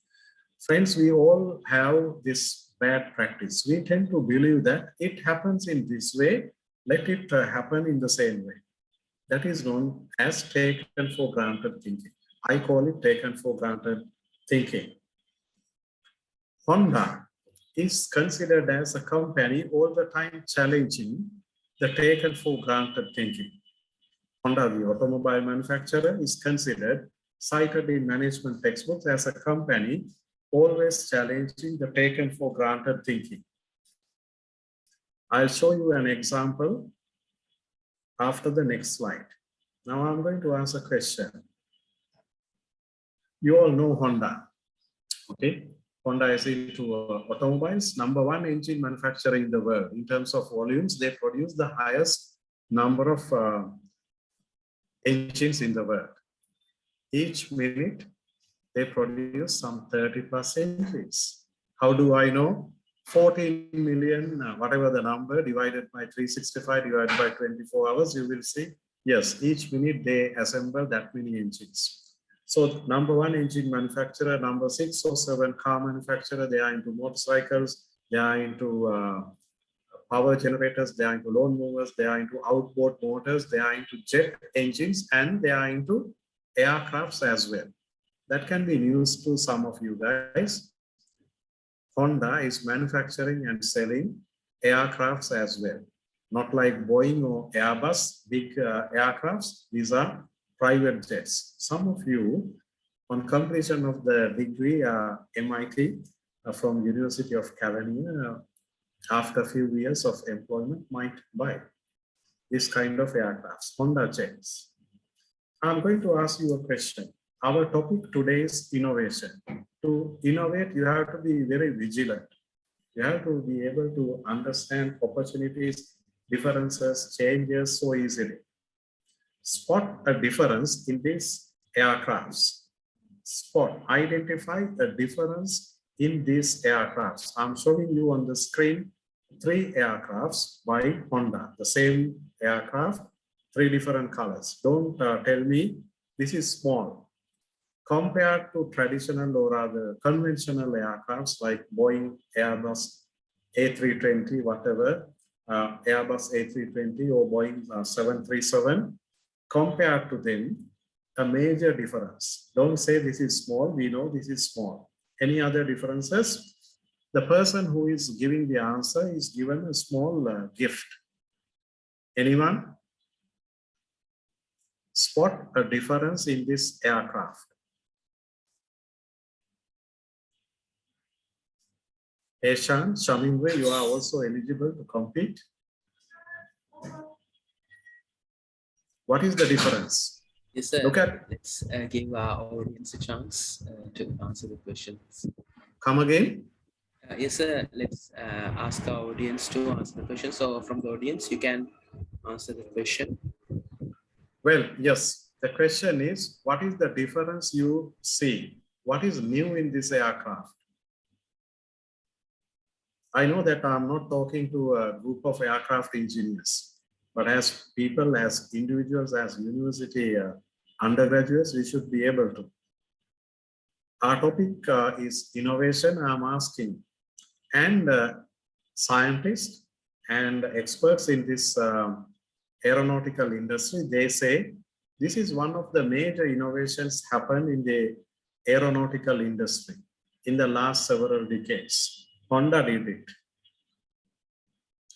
Friends, we all have this bad practice. We tend to believe that it happens in this way, let it happen in the same way. That is known as taken for granted thinking. I call it taken for granted thinking. Honda is considered as a company all the time challenging the taken for granted thinking. Honda, the automobile manufacturer, is considered, cited in management textbooks as a company always challenging the taken for granted thinking. I'll show you an example after the next slide. Now I'm going to ask a question. You all know Honda, okay? Honda is into automobiles, #1 engine manufacturer in the world. In terms of volumes, they produce the highest number of engines in the world. Each minute, they produce some 30 plus engines. How do I know? 14 million, whatever the number, divided by 365, divided by 24 hours, you will see, yes, each minute they assemble that many engines. So #1 engine manufacturer, number 6 or 7 car manufacturer, they are into motorcycles, they are into power generators, they are into lawn mowers, they are into outboard motors, they are into jet engines, and they are into aircrafts as well. That can be news to some of you guys. Honda is manufacturing and selling aircrafts as well. Not like Boeing or Airbus, big aircrafts. These are private jets. Some of you, on completion of the degree, MIT from University of Kelaniya, after a few years of employment, might buy this kind of aircrafts, Honda jets. I'm going to ask you a question. Our topic today is innovation. To innovate, you have to be very vigilant. You have to be able to understand opportunities, differences, changes so easily. Spot a difference in these aircrafts. Identify a difference in these aircrafts. I'm showing you on the screen 3 aircrafts by Honda, the same aircraft, 3 different colors. Don't tell me this is small. Compared to traditional or rather conventional aircrafts like Boeing, Airbus, A320, whatever, Airbus A320 or Boeing 737, compared to them, a major difference. Don't say this is small, we know this is small. Any other differences? The person who is giving the answer is given a small gift. Anyone? Spot a difference in this aircraft. Eshan, Shamingwe, you are also eligible to compete. What is the difference? Yes, sir. Look at. Let's give our audience a chance to answer the questions. Come again? Yes, sir. Let's ask our audience to answer the question. So from the audience, you can answer the question. Well, yes. The question is, what is the difference you see? What is new in this aircraft? I know that I'm not talking to a group of aircraft engineers, but as people, as individuals, as university undergraduates, we should be able to. Our topic is innovation. I'm asking, and scientists and experts in this aeronautical industry, they say this is one of the major innovations happened in the aeronautical industry in the last several decades. Honda did it.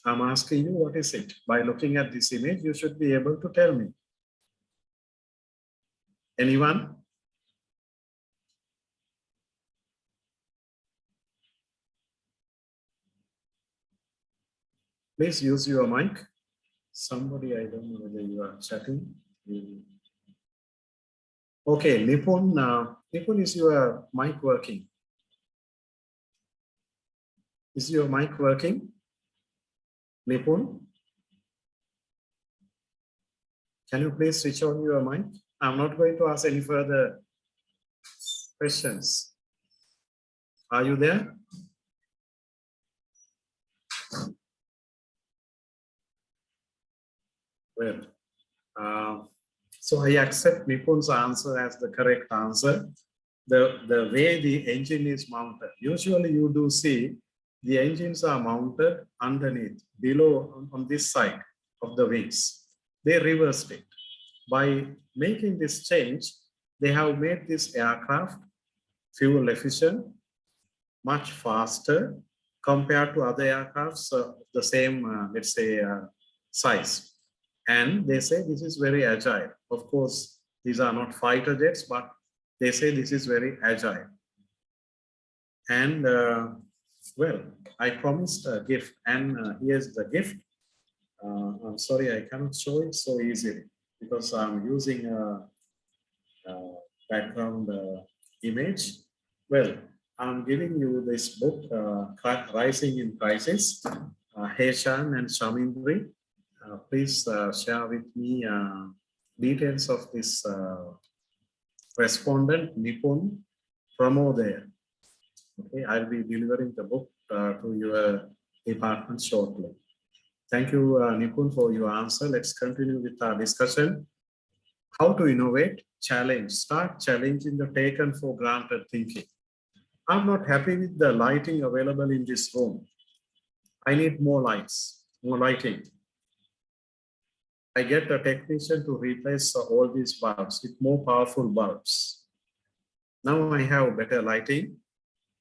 I'm asking you, what is it? By looking at this image, you should be able to tell me. Anyone? Please use your mic. Somebody, I don't know whether you are chatting. Okay, Nipun, Nipun, is your mic working? Is your mic working? Nipun? Can you please switch on your mic? I'm not going to ask any further questions. Are you there? Well, so I accept Nipun's answer as the correct answer. The way the engine is mounted, usually you do see the engines are mounted underneath, below, on this side of the wings. They reversed it. By making this change, they have made this aircraft fuel efficient, much faster compared to other aircrafts the same, let's say, size. And they say this is very agile. Of course, these are not fighter jets, but they say this is very agile. And well, I promised a gift, and here's the gift. I'm sorry, I cannot show it so easily because I'm using a background image. Well, I'm giving you this book, Rising in Crisis, Heshan and Shamindri. Please share with me details of this respondent, Nipun Pramodaya. Okay, I'll be delivering the book to your department shortly. Thank you, Nipun, for your answer. Let's continue with our discussion. How to innovate? Challenge. Start challenging the taken for granted thinking. I'm not happy with the lighting available in this room. I need more lights, more lighting. I get a technician to replace all these bulbs with more powerful bulbs. Now I have better lighting,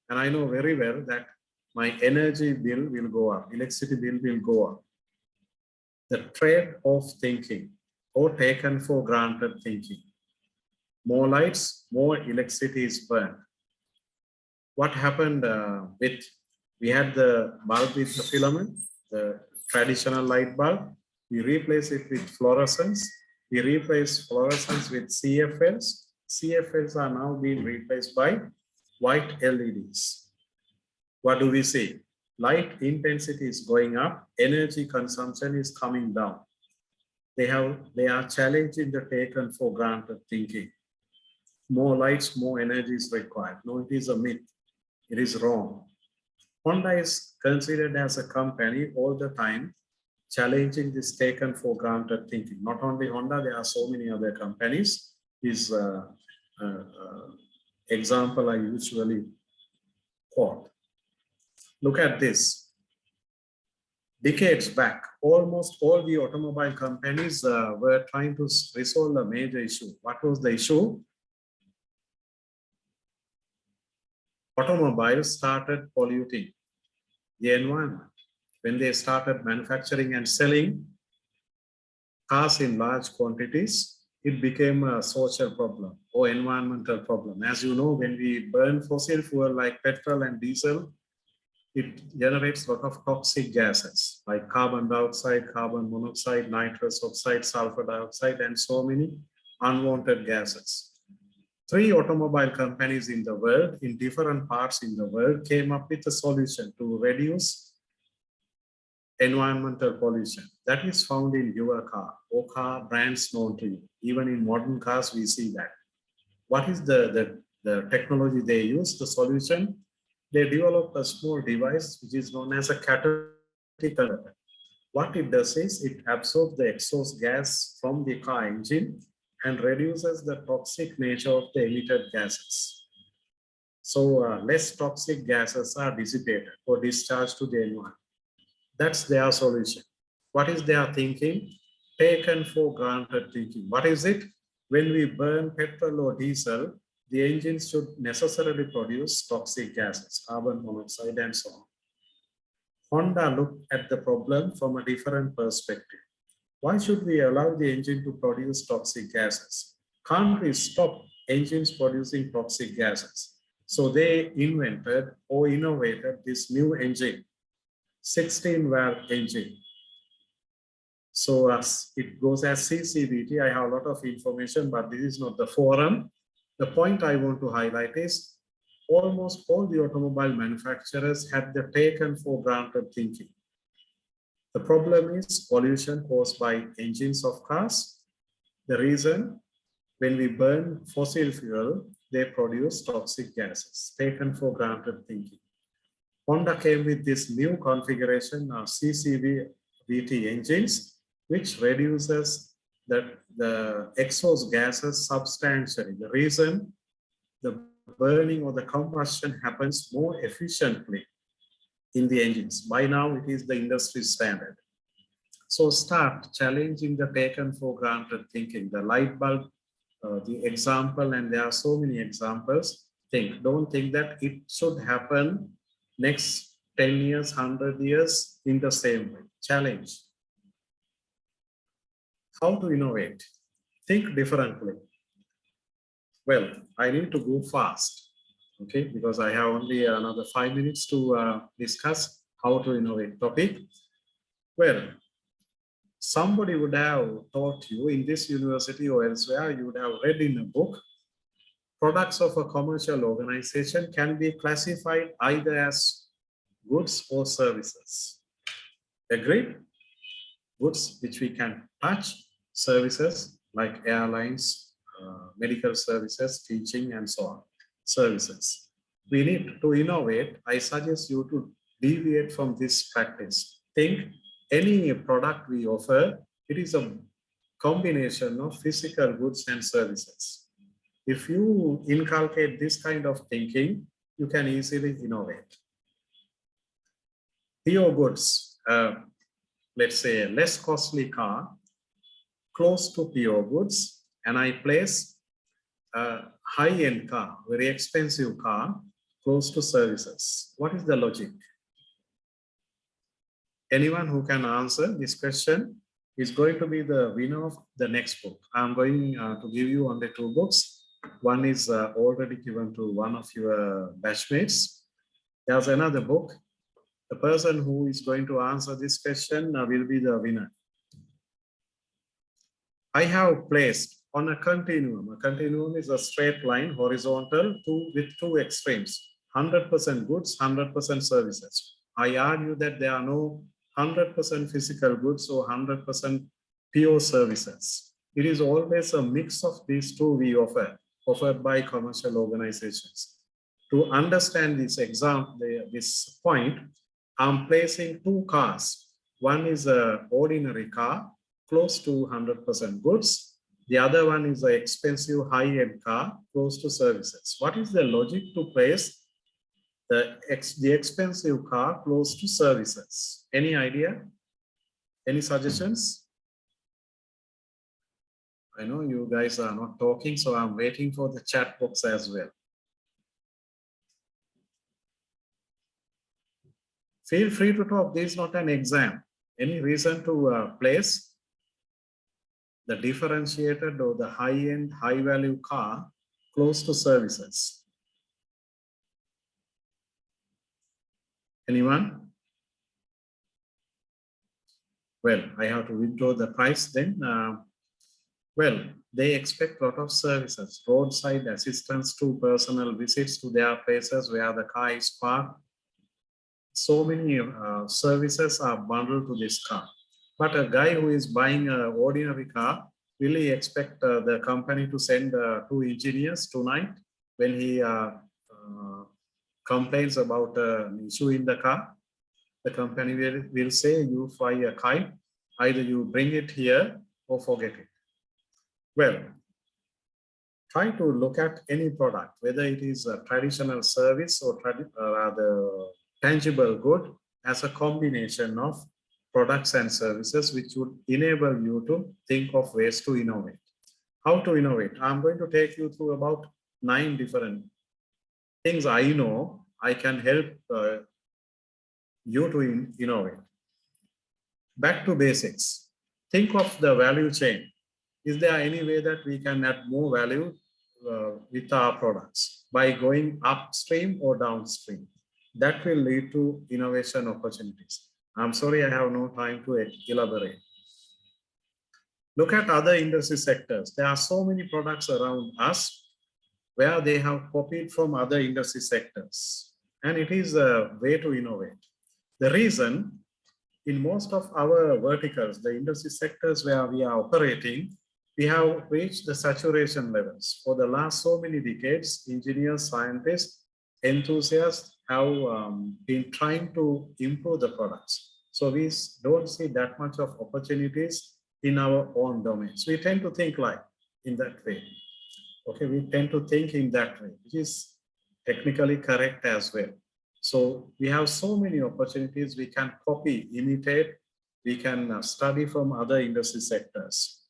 and I know very well that my energy bill will go up, electricity bill will go up. The trade-off thinking or taken for granted thinking. More lights, more electricity is burned. What happened we had the bulb with the filament, the traditional light bulb. We replace it with fluorescence. We replace fluorescence with CFLs. CFLs are now being replaced by white LEDs. What do we see? Light intensity is going up, energy consumption is coming down. They are challenging the taken for granted thinking. More lights, more energy is required. No, it is a myth. It is wrong. Honda is considered as a company all the time challenging this taken for granted thinking. Not only Honda, there are so many other companies. This example I usually quote. Look at this. Decades back, almost all the automobile companies were trying to resolve a major issue. What was the issue? Automobiles started polluting the environment. When they started manufacturing and selling cars in large quantities, it became a social problem or environmental problem. As you know, when we burn fossil fuel like petrol and diesel, it generates a lot of toxic gases like carbon dioxide, carbon monoxide, nitrous oxide, sulfur dioxide, and so many unwanted gases. 3 automobile companies in the world, in different parts in the world, came up with a solution to reduce environmental pollution. That is found in your car or car brands known to you. Even in modern cars, we see that. What is the technology they use? The solution? They developed a small device which is known as a catalytic converter. What it does is it absorbs the exhaust gas from the car engine and reduces the toxic nature of the emitted gases. So less toxic gases are dissipated or discharged to the environment. That's their solution. What is their thinking? Taken for granted thinking. What is it? When we burn petrol or diesel, the engines should necessarily produce toxic gases, carbon monoxide, and so on. Honda looked at the problem from a different perspective. Why should we allow the engine to produce toxic gases? Can't we stop engines producing toxic gases? So they invented or innovated this new engine, 16-valve engine. So as it goes as CCVT, I have a lot of information, but this is not the forum. The point I want to highlight is almost all the automobile manufacturers had the taken for granted thinking. The problem is pollution caused by engines of cars. The reason, when we burn fossil fuel, they produce toxic gases, taken for granted thinking. Honda came with this new configuration of CCVT engines, which reduces the exhaust gases substantially. The reason, the burning or the combustion happens more efficiently in the engines. By now, it is the industry standard. So start challenging the taken for granted thinking. The light bulb, the example, and there are so many examples. Don't think that it should happen next 10 years, 100 years in the same way. Challenge. How to innovate? Think differently. Well, I need to go fast, okay, because I have only another 5 minutes to discuss how to innovate topic. Well, somebody would have taught you in this university or elsewhere, you would have read in a book, products of a commercial organization can be classified either as goods or services. Agreed? Goods which we can touch, services like airlines, medical services, teaching, and so on. Services. We need to innovate. I suggest you to deviate from this practice. Think any product we offer, it is a combination of physical goods and services. If you inculcate this kind of thinking, you can easily innovate. PO goods, let's say a less costly car, close to PO goods, and I place a high-end car, very expensive car, close to services. What is the logic? Anyone who can answer this question is going to be the winner of the next book. I'm going to give you only 2 books. One is already given to one of your batchmates. There's another book. The person who is going to answer this question will be the winner. I have placed on a continuum. A continuum is a straight line, horizontal, with 2 extremes, 100% goods, 100% services. I argue that there are no 100% physical goods or 100% pure services. It is always a mix of these 2 we offered by commercial organizations. To understand this this point, I'm placing 2 cars. One is an ordinary car, close to 100% goods. The other one is an expensive high-end car, close to services. What is the logic to place the expensive car close to services? Any idea? Any suggestions? I know you guys are not talking, so I'm waiting for the chat box as well. Feel free to talk. This is not an exam. Any reason to place the differentiated or the high-end, high-value car close to services? Anyone? Well, I have to withdraw the price then. Well, they expect a lot of services, roadside assistance to personal visits to their places where the car is parked. So many services are bundled to this car. But a guy who is buying an ordinary car, will he expect the company to send 2 engineers tonight when he complains about an issue in the car? The company will say, you fly a kite, either you bring it here or forget it. Well, try to look at any product, whether it is a traditional service or rather tangible good, as a combination of products and services which would enable you to think of ways to innovate. How to innovate? I'm going to take you through about 9 different things I know I can help you to innovate. Back to basics. Think of the value chain. Is there any way that we can add more value with our products by going upstream or downstream? That will lead to innovation opportunities. I'm sorry, I have no time to elaborate. Look at other industry sectors. There are so many products around us where they have copied from other industry sectors. And it is a way to innovate. The reason, in most of our verticals, the industry sectors where we are operating, we have reached the saturation levels. For the last so many decades, engineers, scientists, enthusiasts have been trying to improve the products. So we don't see that much of opportunities in our own domains. We tend to think like in that way. Okay, we tend to think in that way, which is technically correct as well. So we have so many opportunities. We can copy, imitate, we can study from other industry sectors.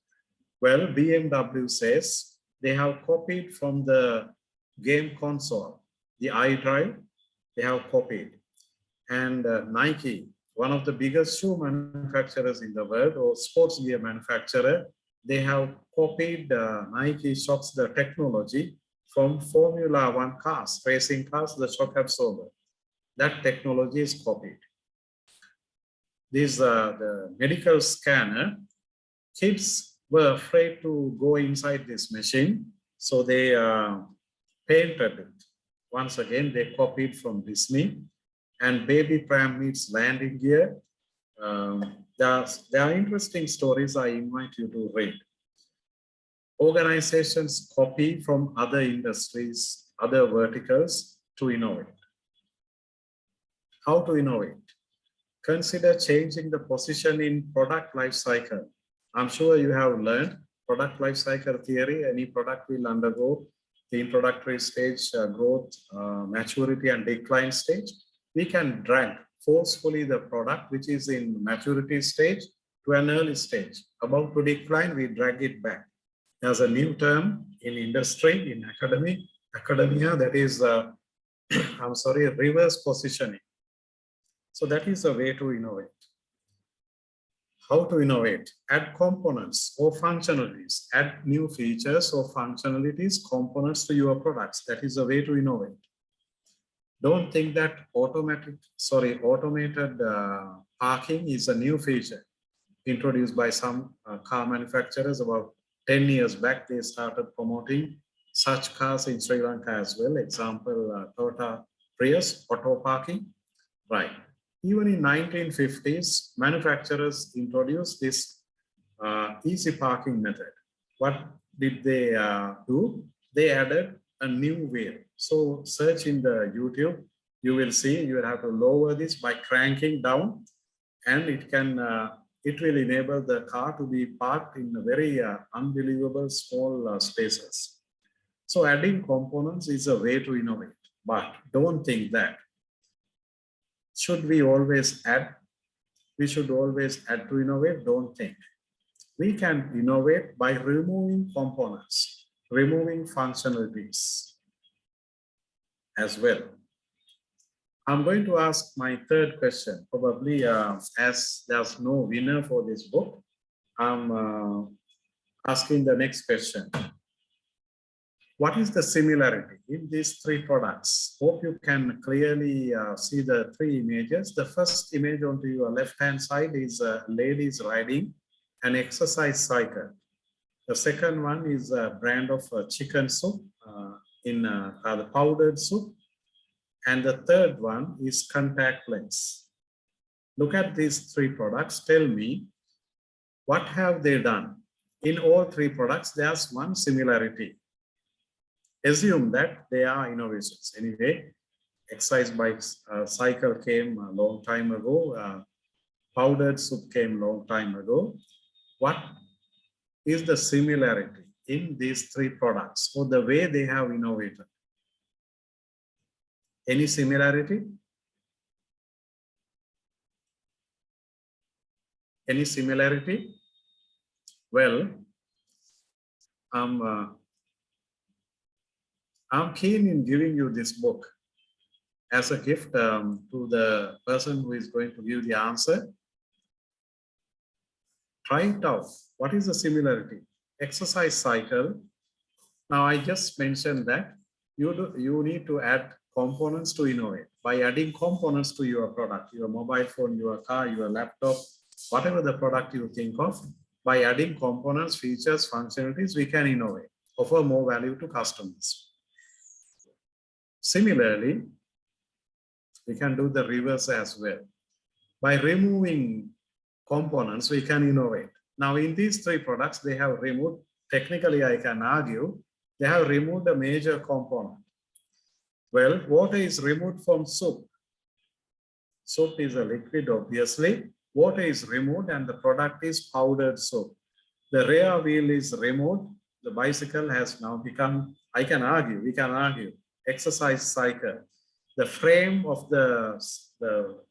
Well, BMW says they have copied from the game console, the iDrive, they have copied. And Nike, one of the biggest shoe manufacturers in the world, or sports gear manufacturer, they have copied Nike shocks, the technology from Formula One cars, racing cars, the shock absorber. That technology is copied. This the medical scanner. Kids were afraid to go inside this machine, so they painted it. Once again, they copied from Disney. And baby pram meets landing gear. There are interesting stories I invite you to read. Organizations copy from other industries, other verticals to innovate. How to innovate? Consider changing the position in product life cycle. I'm sure you have learned product life cycle theory. Any product will undergo the introductory stage, growth, maturity, and decline stage. We can drag forcefully the product which is in maturity stage to an early stage. About to decline, we drag it back. There's a new term in industry, in academia, that is, I'm sorry, reverse positioning. So that is a way to innovate. How to innovate? Add components or functionalities, add new features or functionalities, components to your products. That is a way to innovate. Don't think that automated parking is a new feature introduced by some car manufacturers. About 10 years back, they started promoting such cars in Sri Lanka as well. Example, Toyota Prius, auto parking. Right. Even in 1950s, manufacturers introduced this easy parking method. What did they do? They added a new wheel. So search in the YouTube, you will see you will have to lower this by cranking down, and it will enable the car to be parked in a very unbelievable small spaces. So adding components is a way to innovate, but don't think that should we always add? We should always add to innovate. Don't think. We can innovate by removing components, removing functionalities as well. I'm going to ask my third question. Probably as there's no winner for this book, I'm asking the next question. What is the similarity in these three products? Hope you can clearly see the three images. The first image onto your left-hand side is ladies riding an exercise cycle. The second one is a brand of chicken soup in the powdered soup. And the third one is contact lens. Look at these three products. Tell me, what have they done? In all three products, there's one similarity. Assume that they are innovations. Anyway, exercise bikes cycle came a long time ago. Powdered soup came a long time ago. What is the similarity in these three products or the way they have innovated? Any similarity? Any similarity? Well, I'm keen in giving you this book as a gift to the person who is going to give the answer. Try it out. What is the similarity? Exercise cycle. Now, I just mentioned that you need to add components to innovate. By adding components to your product, your mobile phone, your car, your laptop, whatever the product you think of, by adding components, features, functionalities, we can innovate, offer more value to customers. Similarly, we can do the reverse as well. By removing components, we can innovate. Now, in these three products, they have removed, technically I can argue, they have removed a major component. Well, water is removed from soup. Soup is a liquid, obviously. Water is removed and the product is powdered soup. The rear wheel is removed. The bicycle has now become, we can argue, exercise cycle. The frame of the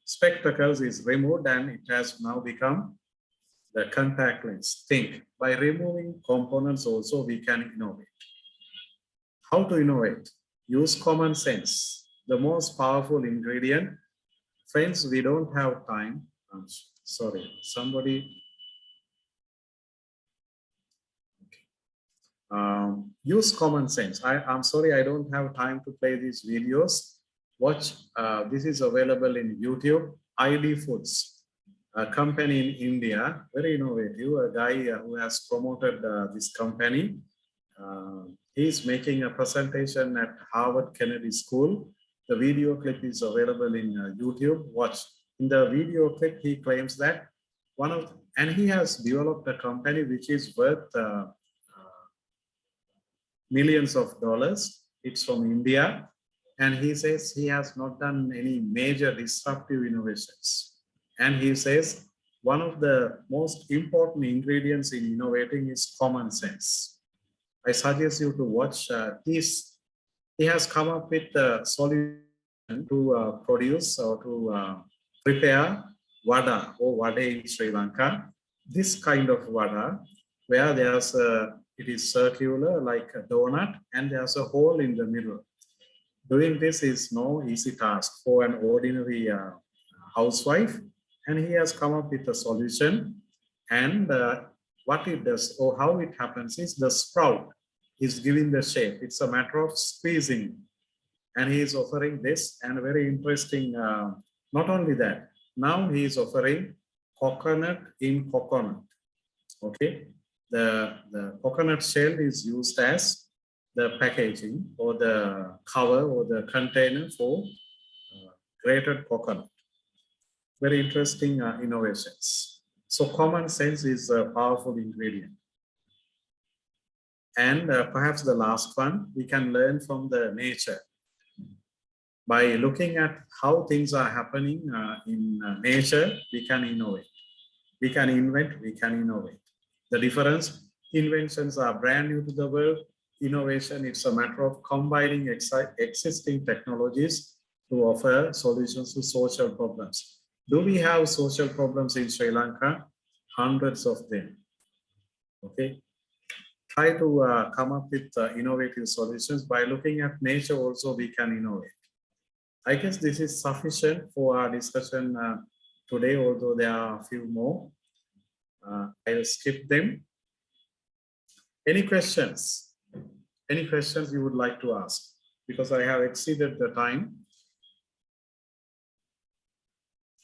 spectacles is removed and it has now become the contact lens. Think, by removing components also we can innovate. How to innovate? Use common sense, the most powerful ingredient. Friends, we don't have time. Sorry, somebody. Use common sense. I'm sorry, I don't have time to play these videos. Watch, this is available in YouTube. ID Foods, a company in India, very innovative, a guy who has promoted this company. He's making a presentation at Harvard Kennedy School. The video clip is available in YouTube. Watch. In the video clip, he claims that and he has developed a company which is worth millions of dollars. It's from India. And he says he has not done any major disruptive innovations. And he says one of the most important ingredients in innovating is common sense. I suggest you to watch. He has come up with a solution to produce or to prepare vada or vade in Sri Lanka. This kind of vada, where it is circular like a donut and there's a hole in the middle. Doing this is no easy task for an ordinary housewife, and he has come up with a solution. And what it does or how it happens is the sprout is giving the shape. It's a matter of squeezing, and he is offering this. And very interesting. Not only that, now he is offering coconut in coconut. Okay, the coconut shell is used as the packaging or the cover or the container for grated coconut. Very interesting innovations. So common sense is a powerful ingredient. And perhaps the last one, we can learn from the nature. By looking at how things are happening in nature, we can innovate. We can invent, we can innovate. The difference, inventions are brand new to the world. Innovation, it's a matter of combining existing technologies to offer solutions to social problems. Do we have social problems in Sri Lanka? Hundreds of them. Okay. Try to come up with innovative solutions. By looking at nature also, we can innovate. I guess this is sufficient for our discussion today, although there are a few more. I'll skip them. Any questions? Any questions you would like to ask? Because I have exceeded the time.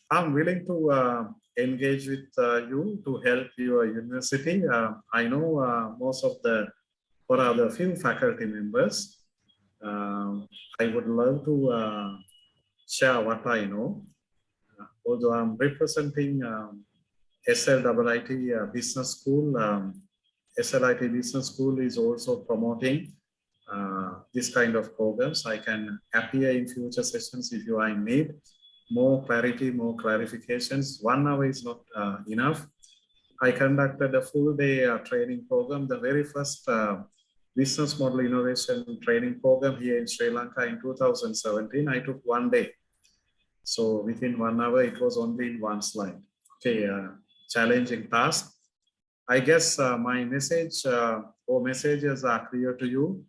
I'm willing to engage with you to help your university. I know most of or are the few faculty members. I would love to share what I know. Although I'm representing SLIT Business School, SLIT Business School is also promoting this kind of programs. I can appear in future sessions if you are in need. More clarity, more clarifications. 1 hour is not enough. I conducted a full day training program, the very first business model innovation training program here in Sri Lanka in 2017. I took 1 day. So within 1 hour, it was only in 1 slide. Okay, challenging task. I guess my message or messages are clear to you.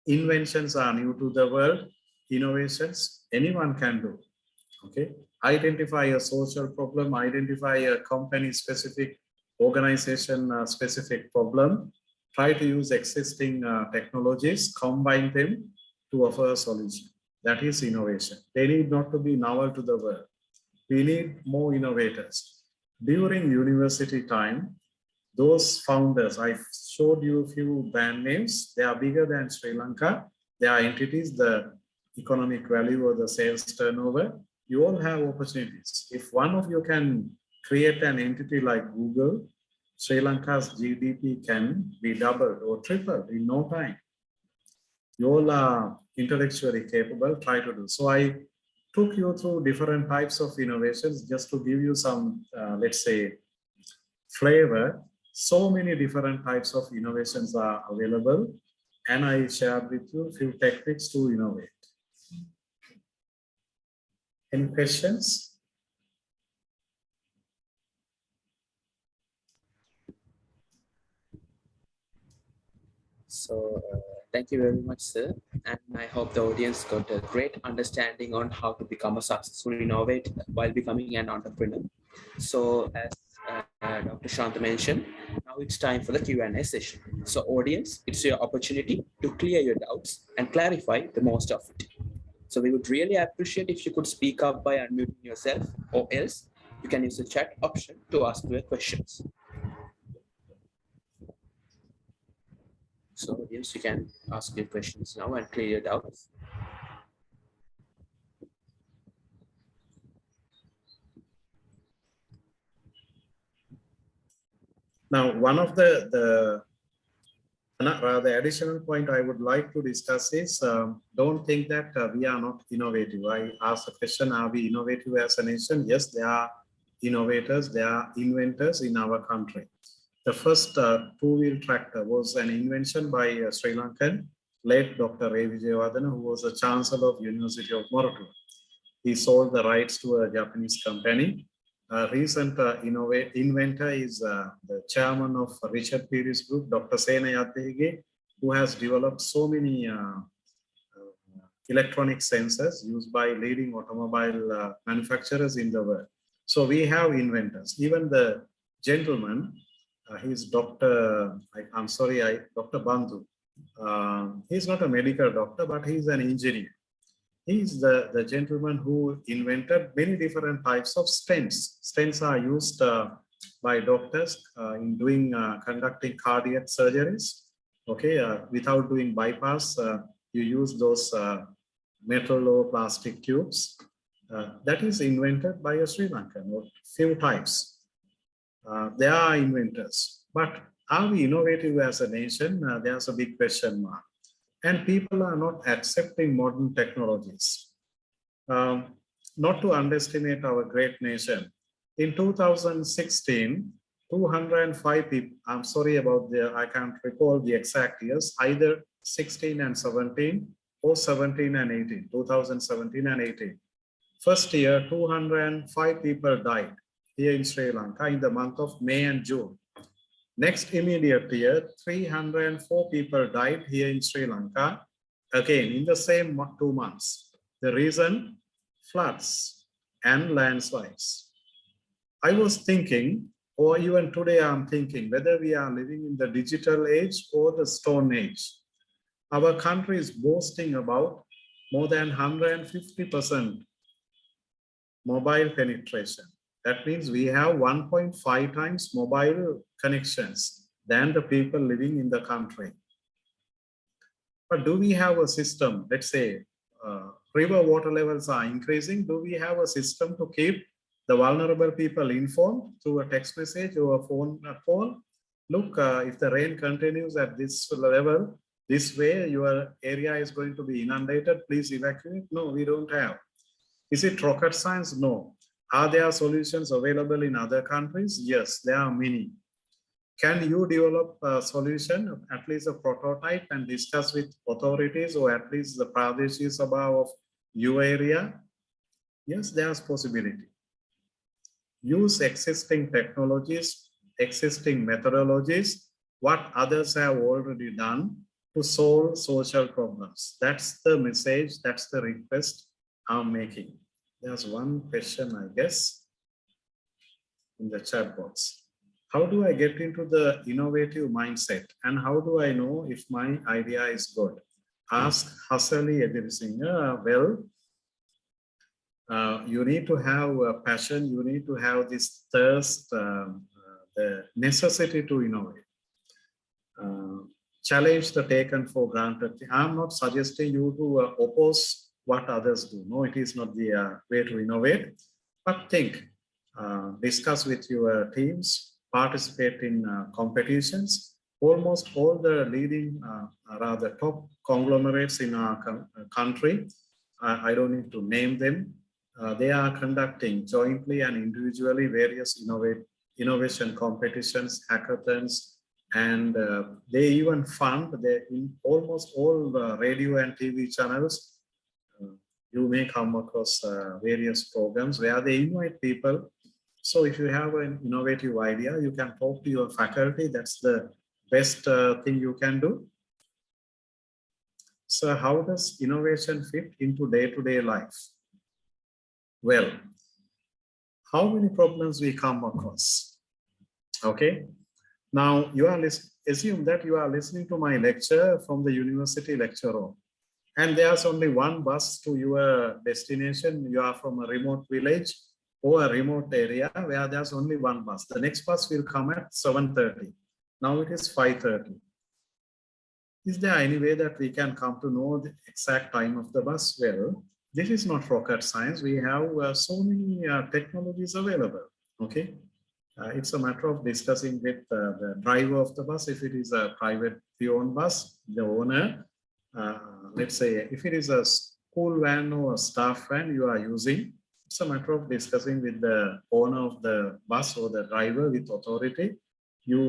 Inventions are new to the world. Innovations, anyone can do. Okay, identify a social problem, identify a company specific, organization specific problem, try to use existing technologies, combine them to offer a solution. That is innovation. They need not to be novel to the world. We need more innovators. During university time, those founders, I showed you a few brand names. They are bigger than Sri Lanka. They are entities, the economic value or the sales turnover. You all have opportunities. If one of you can create an entity like Google, Sri Lanka's GDP can be doubled or tripled in no time. You all are intellectually capable, try to do. So I took you through different types of innovations just to give you some, let's say, flavor. So many different types of innovations are available, and I shared with you a few techniques to innovate. Any questions? So Thank you very much, sir. And I hope the audience got a great understanding on how to become a successful innovator while becoming an entrepreneur. So, as Dr. Shant mentioned, now it's time for the Q&A session. So, audience, it's your opportunity to clear your doubts and clarify the most of it. So, we would really appreciate if you could speak up by unmuting yourself, or else you can use the chat option to ask your questions. So, audience, you can ask your questions now and clear your doubts. Now, one of the additional point I would like to discuss is don't think that we are not innovative. I asked the question, are we innovative as a nation? Yes, there are innovators, there are inventors in our country. The first two-wheel tractor was an invention by Sri Lankan late Dr. A. Vijayawardena, who was the Chancellor of University of Moratuwa. He sold the rights to a Japanese company. A recent inventor is the chairman of Richard Perry's group, Dr. Sena Yatehige, who has developed so many electronic sensors used by leading automobile manufacturers in the world. So we have inventors. Even the gentleman, he's Dr. Dr. Bandhu. He's not a medical doctor, but he's an engineer. He's the gentleman who invented many different types of stents. Stents are used by doctors in conducting cardiac surgeries. Okay, without doing bypass, you use those metal or plastic tubes. That is invented by a Sri Lankan, or few types. They are inventors. But are we innovative as a nation? There's a big question mark. And people are not accepting modern technologies. Not to underestimate our great nation. In 2016, 205 people, I'm sorry about I can't recall the exact years, either 16 and 17 or 17 and 18, 2017 and 18. First year, 205 people died here in Sri Lanka in the month of May and June. Next immediate year, 304 people died here in Sri Lanka, again in the same 2 months. The reason? Floods and landslides. I was thinking, or even today I'm thinking, whether we are living in the digital age or the Stone Age. Our country is boasting about more than 150% mobile penetration. That means we have 1.5 times mobile connections than the people living in the country. But do we have a system, let's say river water levels are increasing, do we have a system to keep the vulnerable people informed through a text message or a phone call? Look, if the rain continues at this level, this way your area is going to be inundated, please evacuate. No, we don't have. Is it rocket science? No. Are there solutions available in other countries? Yes, there are many. Can you develop a solution, at least a prototype, and discuss with authorities or at least the Pradeshi Sabha of your area? Yes, there's possibility. Use existing technologies, existing methodologies, what others have already done to solve social problems. That's the message, that's the request I'm making. There's one question, I guess, in the chat box. How do I get into the innovative mindset? And how do I know if my idea is good? Ask Hasali Edirisinger. Well, you need to have a passion. You need to have this thirst, the necessity to innovate. Challenge the taken for granted. I'm not suggesting you to oppose what others do. No, it is not the way to innovate. But think, discuss with your teams, participate in competitions. Almost all the leading, rather top conglomerates in our country, I don't need to name them, they are conducting jointly and individually various innovation competitions, hackathons, and they even fund in almost all radio and TV channels. You may come across various programs where they invite people. So if you have an innovative idea, you can talk to your faculty. That's the best thing you can do. So how does innovation fit into day-to-day life? Well, how many problems we come across? Okay. Now you are assume that you are listening to my lecture from the university lecture room, and there's only one bus to your destination. You are from a remote village or a remote area where there's only one bus. The next bus will come at 7:30. Now it is 5:30. Is there any way that we can come to know the exact time of the bus? Well, this is not rocket science. We have so many technologies available. Okay. It's a matter of discussing with the driver of the bus. If it is a privately owned bus, the owner, let's say if it is a school van or a staff van you are using, it's a matter of discussing with the owner of the bus or the driver with authority. You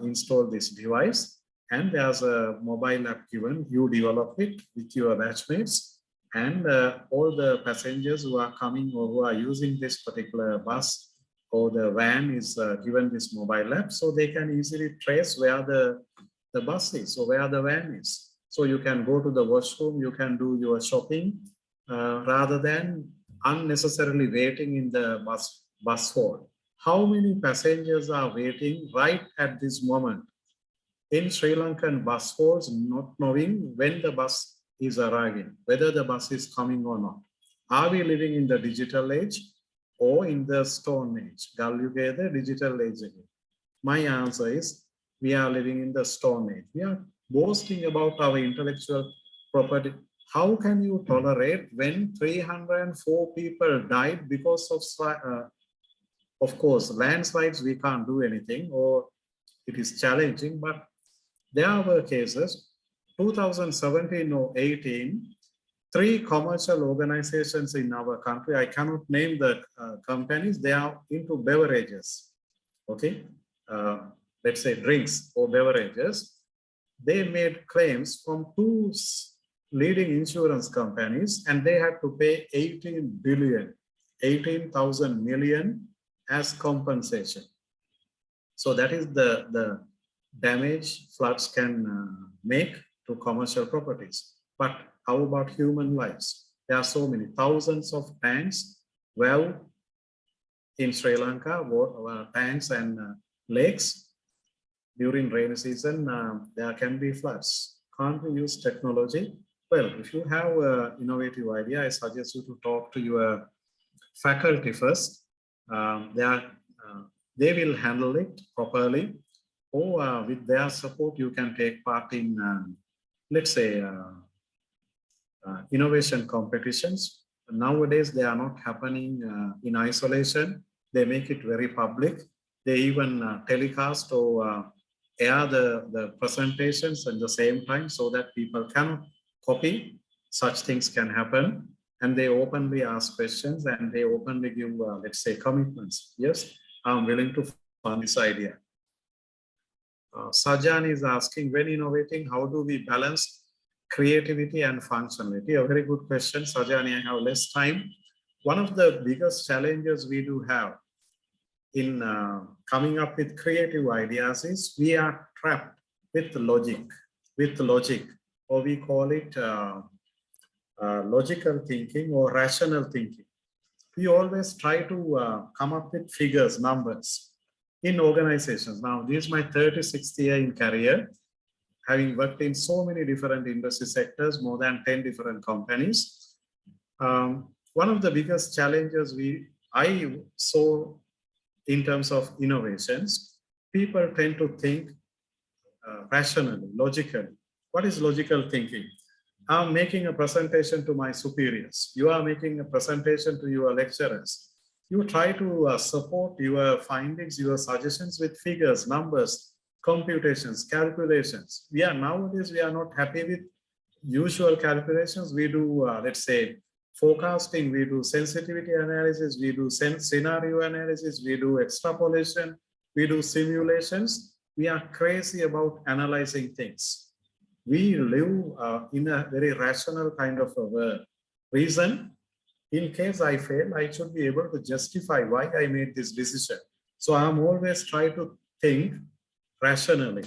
install this device, and there's a mobile app given. You develop it with your batchmates, and all the passengers who are coming or who are using this particular bus or the van is given this mobile app, so they can easily trace where the bus is or where the van is. So you can go to the washroom, you can do your shopping rather than unnecessarily waiting in the bus hall. How many passengers are waiting right at this moment in Sri Lankan bus halls, not knowing when the bus is arriving, whether the bus is coming or not? Are we living in the digital age or in the stone age? The digital age again. My answer is we are living in the stone age. We are boasting about our intellectual property. How can you tolerate when 304 people died because of course, landslides, we can't do anything, or it is challenging, but there were cases, 2017 or 18, 3 commercial organizations in our country, I cannot name the companies, they are into beverages, okay? Let's say drinks or beverages. They made claims from 2 leading insurance companies, and they had to pay 18 billion, 18,000 million as compensation. So that is the damage floods can make to commercial properties. But how about human lives? There are so many thousands of tanks, well, in Sri Lanka, tanks and lakes. During rainy season, there can be floods. Can't we use technology? Well, if you have an innovative idea, I suggest you to talk to your faculty first. They will handle it properly, or with their support, you can take part in, let's say, innovation competitions. Nowadays, they are not happening in isolation. They make it very public. They even telecast or air the presentations at the same time so that people cannot copy. Such things can happen. And they openly ask questions and they openly give, let's say, commitments. Yes, I'm willing to fund this idea. Sajan is asking, when innovating, how do we balance creativity and functionality? A very good question, Sajani. I have less time. One of the biggest challenges we do have in coming up with creative ideas is we are trapped with logic, or we call it logical thinking or rational thinking. We always try to come up with figures, numbers in organizations. Now, this is my 36th year in career, having worked in so many different industry sectors, more than 10 different companies. One of the biggest challenges I saw in terms of innovations, people tend to think rationally, logically. What is logical thinking? I'm making a presentation to my superiors. You are making a presentation to your lecturers. You try to support your findings, your suggestions with figures, numbers, computations, calculations. Nowadays, we are not happy with usual calculations. We do, let's say, forecasting, we do sensitivity analysis, we do scenario analysis, we do extrapolation, we do simulations. We are crazy about analyzing things. We live in a very rational kind of a reason. In case I fail, I should be able to justify why I made this decision. So I'm always trying to think rationally.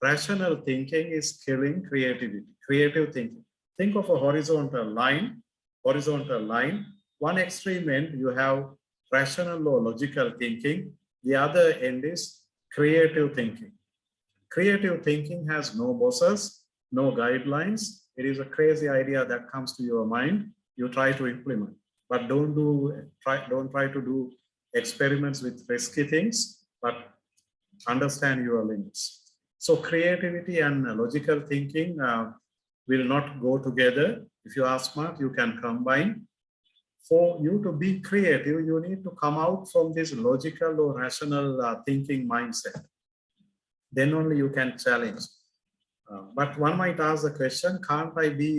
rational thinking is killing creativity, creative thinking. Think of a horizontal line, one extreme end you have rational or logical thinking, the other end is creative thinking. Creative thinking has no bosses, no guidelines. It is a crazy idea that comes to your mind, you try to implement, but don't try to do experiments with risky things, but understand your limits. So creativity and logical thinking will not go together. If you are smart, you can combine. For you to be creative, you need to come out from this logical or rational thinking mindset. Then only you can challenge. But one might ask the question, can't I be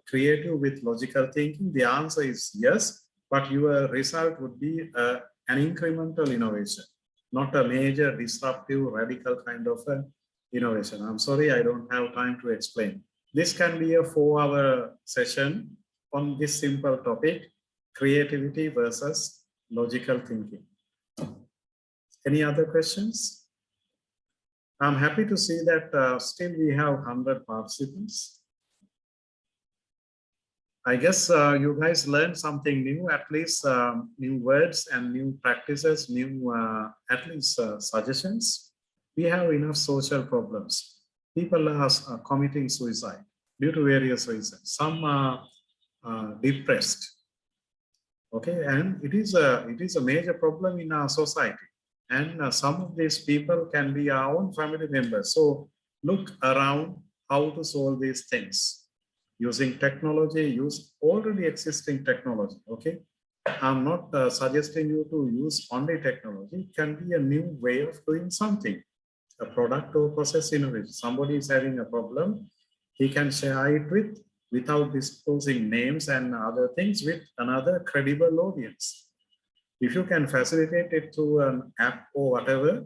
creative with logical thinking? The answer is yes, but your result would be an incremental innovation, not a major disruptive radical kind of innovation. I'm sorry, I don't have time to explain. This can be a 4-hour session on this simple topic, creativity versus logical thinking. Any other questions? I'm happy to see that still we have 100 participants. I guess you guys learned something new, at least new words and new practices, new at least suggestions. We have enough social problems. People are committing suicide due to various reasons. Some are depressed. Okay, and it is a major problem in our society. And some of these people can be our own family members. So look around how to solve these things. Using technology, use already existing technology, okay? I'm not suggesting you to use only technology. It can be a new way of doing something, a product or process innovation. Somebody is having a problem, he can share it without disclosing names and other things with another credible audience. If you can facilitate it through an app or whatever,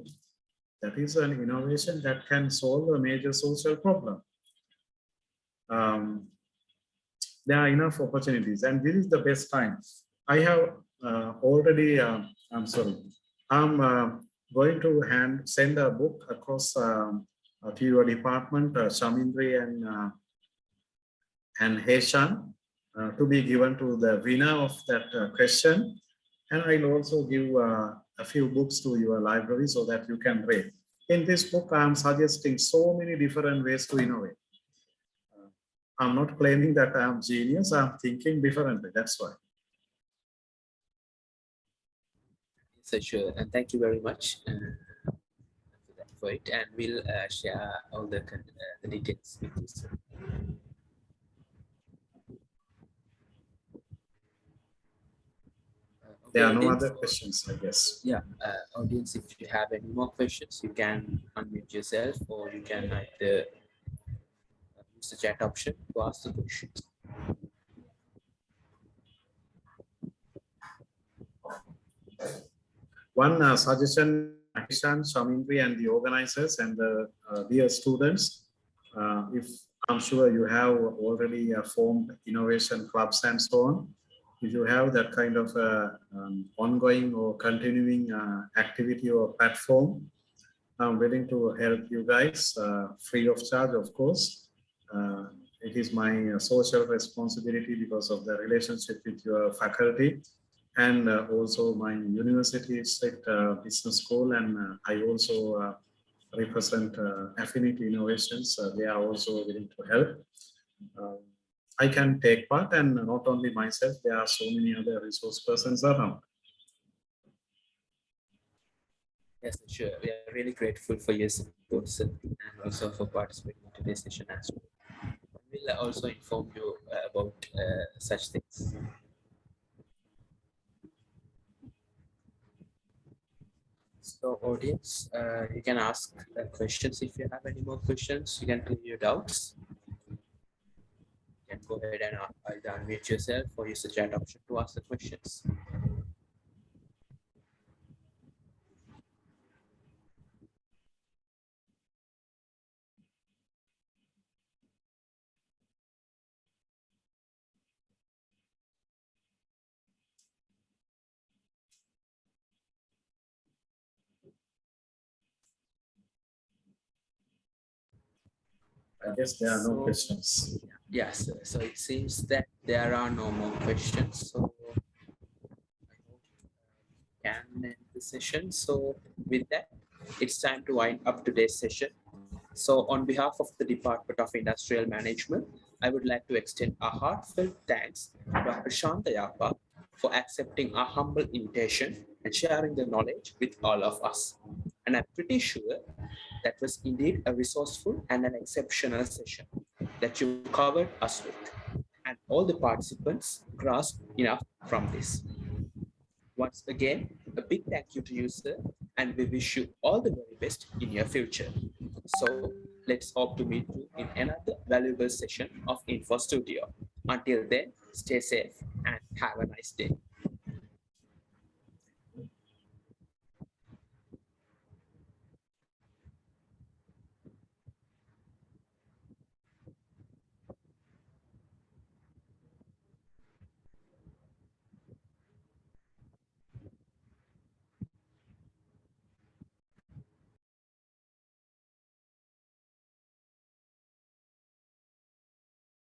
that is an innovation that can solve a major social problem. There are enough opportunities, and this is the best time. I have already, I'm sorry, I'm going to send a book across to your department, Shamindri and Heshan, to be given to the winner of that question. And I'll also give a few books to your library so that you can read. In this book, I'm suggesting so many different ways to innovate. I'm not claiming that I'm genius, I'm thinking differently, that's why. So sure, and thank you very much for it, and we'll share all the details with you. There are no other questions, I guess. Yeah, audience, if you have any more questions, you can unmute yourself, or you can either use the chat option to ask the questions. One suggestion, Hishan, Shamindri, and the organizers and the dear students, if I'm sure you have already formed innovation clubs and so on, if you have that kind of ongoing or continuing activity or platform, I'm willing to help you guys free of charge, of course. It is my social responsibility because of the relationship with your faculty, and also my university state business school, and I also represent Affinity Innovations. They are also willing to help. I can take part, and not only myself, there are so many other resource persons around. Yes, sure. We are really grateful for your support, sir, and also for participating in today's session as well. We'll also inform you about such things. So audience, you can ask questions if you have any more questions. You can clear your doubts. You can go ahead and either unmute yourself or use the chat option to ask the questions. I guess there are no So, questions. yes, so it seems that there are no more questions. So I hope we can end the session. So with that, it's time to wind up today's session. So on behalf of the Department of Industrial Management, I would like to extend a heartfelt thanks to Dr. Shanta Yapa for accepting our humble invitation and sharing the knowledge with all of us. And I'm pretty sure that was indeed a resourceful and an exceptional session that you covered us with. And all the participants grasped enough from this. Once again, a big thank you to you, sir, and we wish you all the very best in your future. So let's hope to meet you in another valuable session of Info Studio. Until then, stay safe and have a nice day.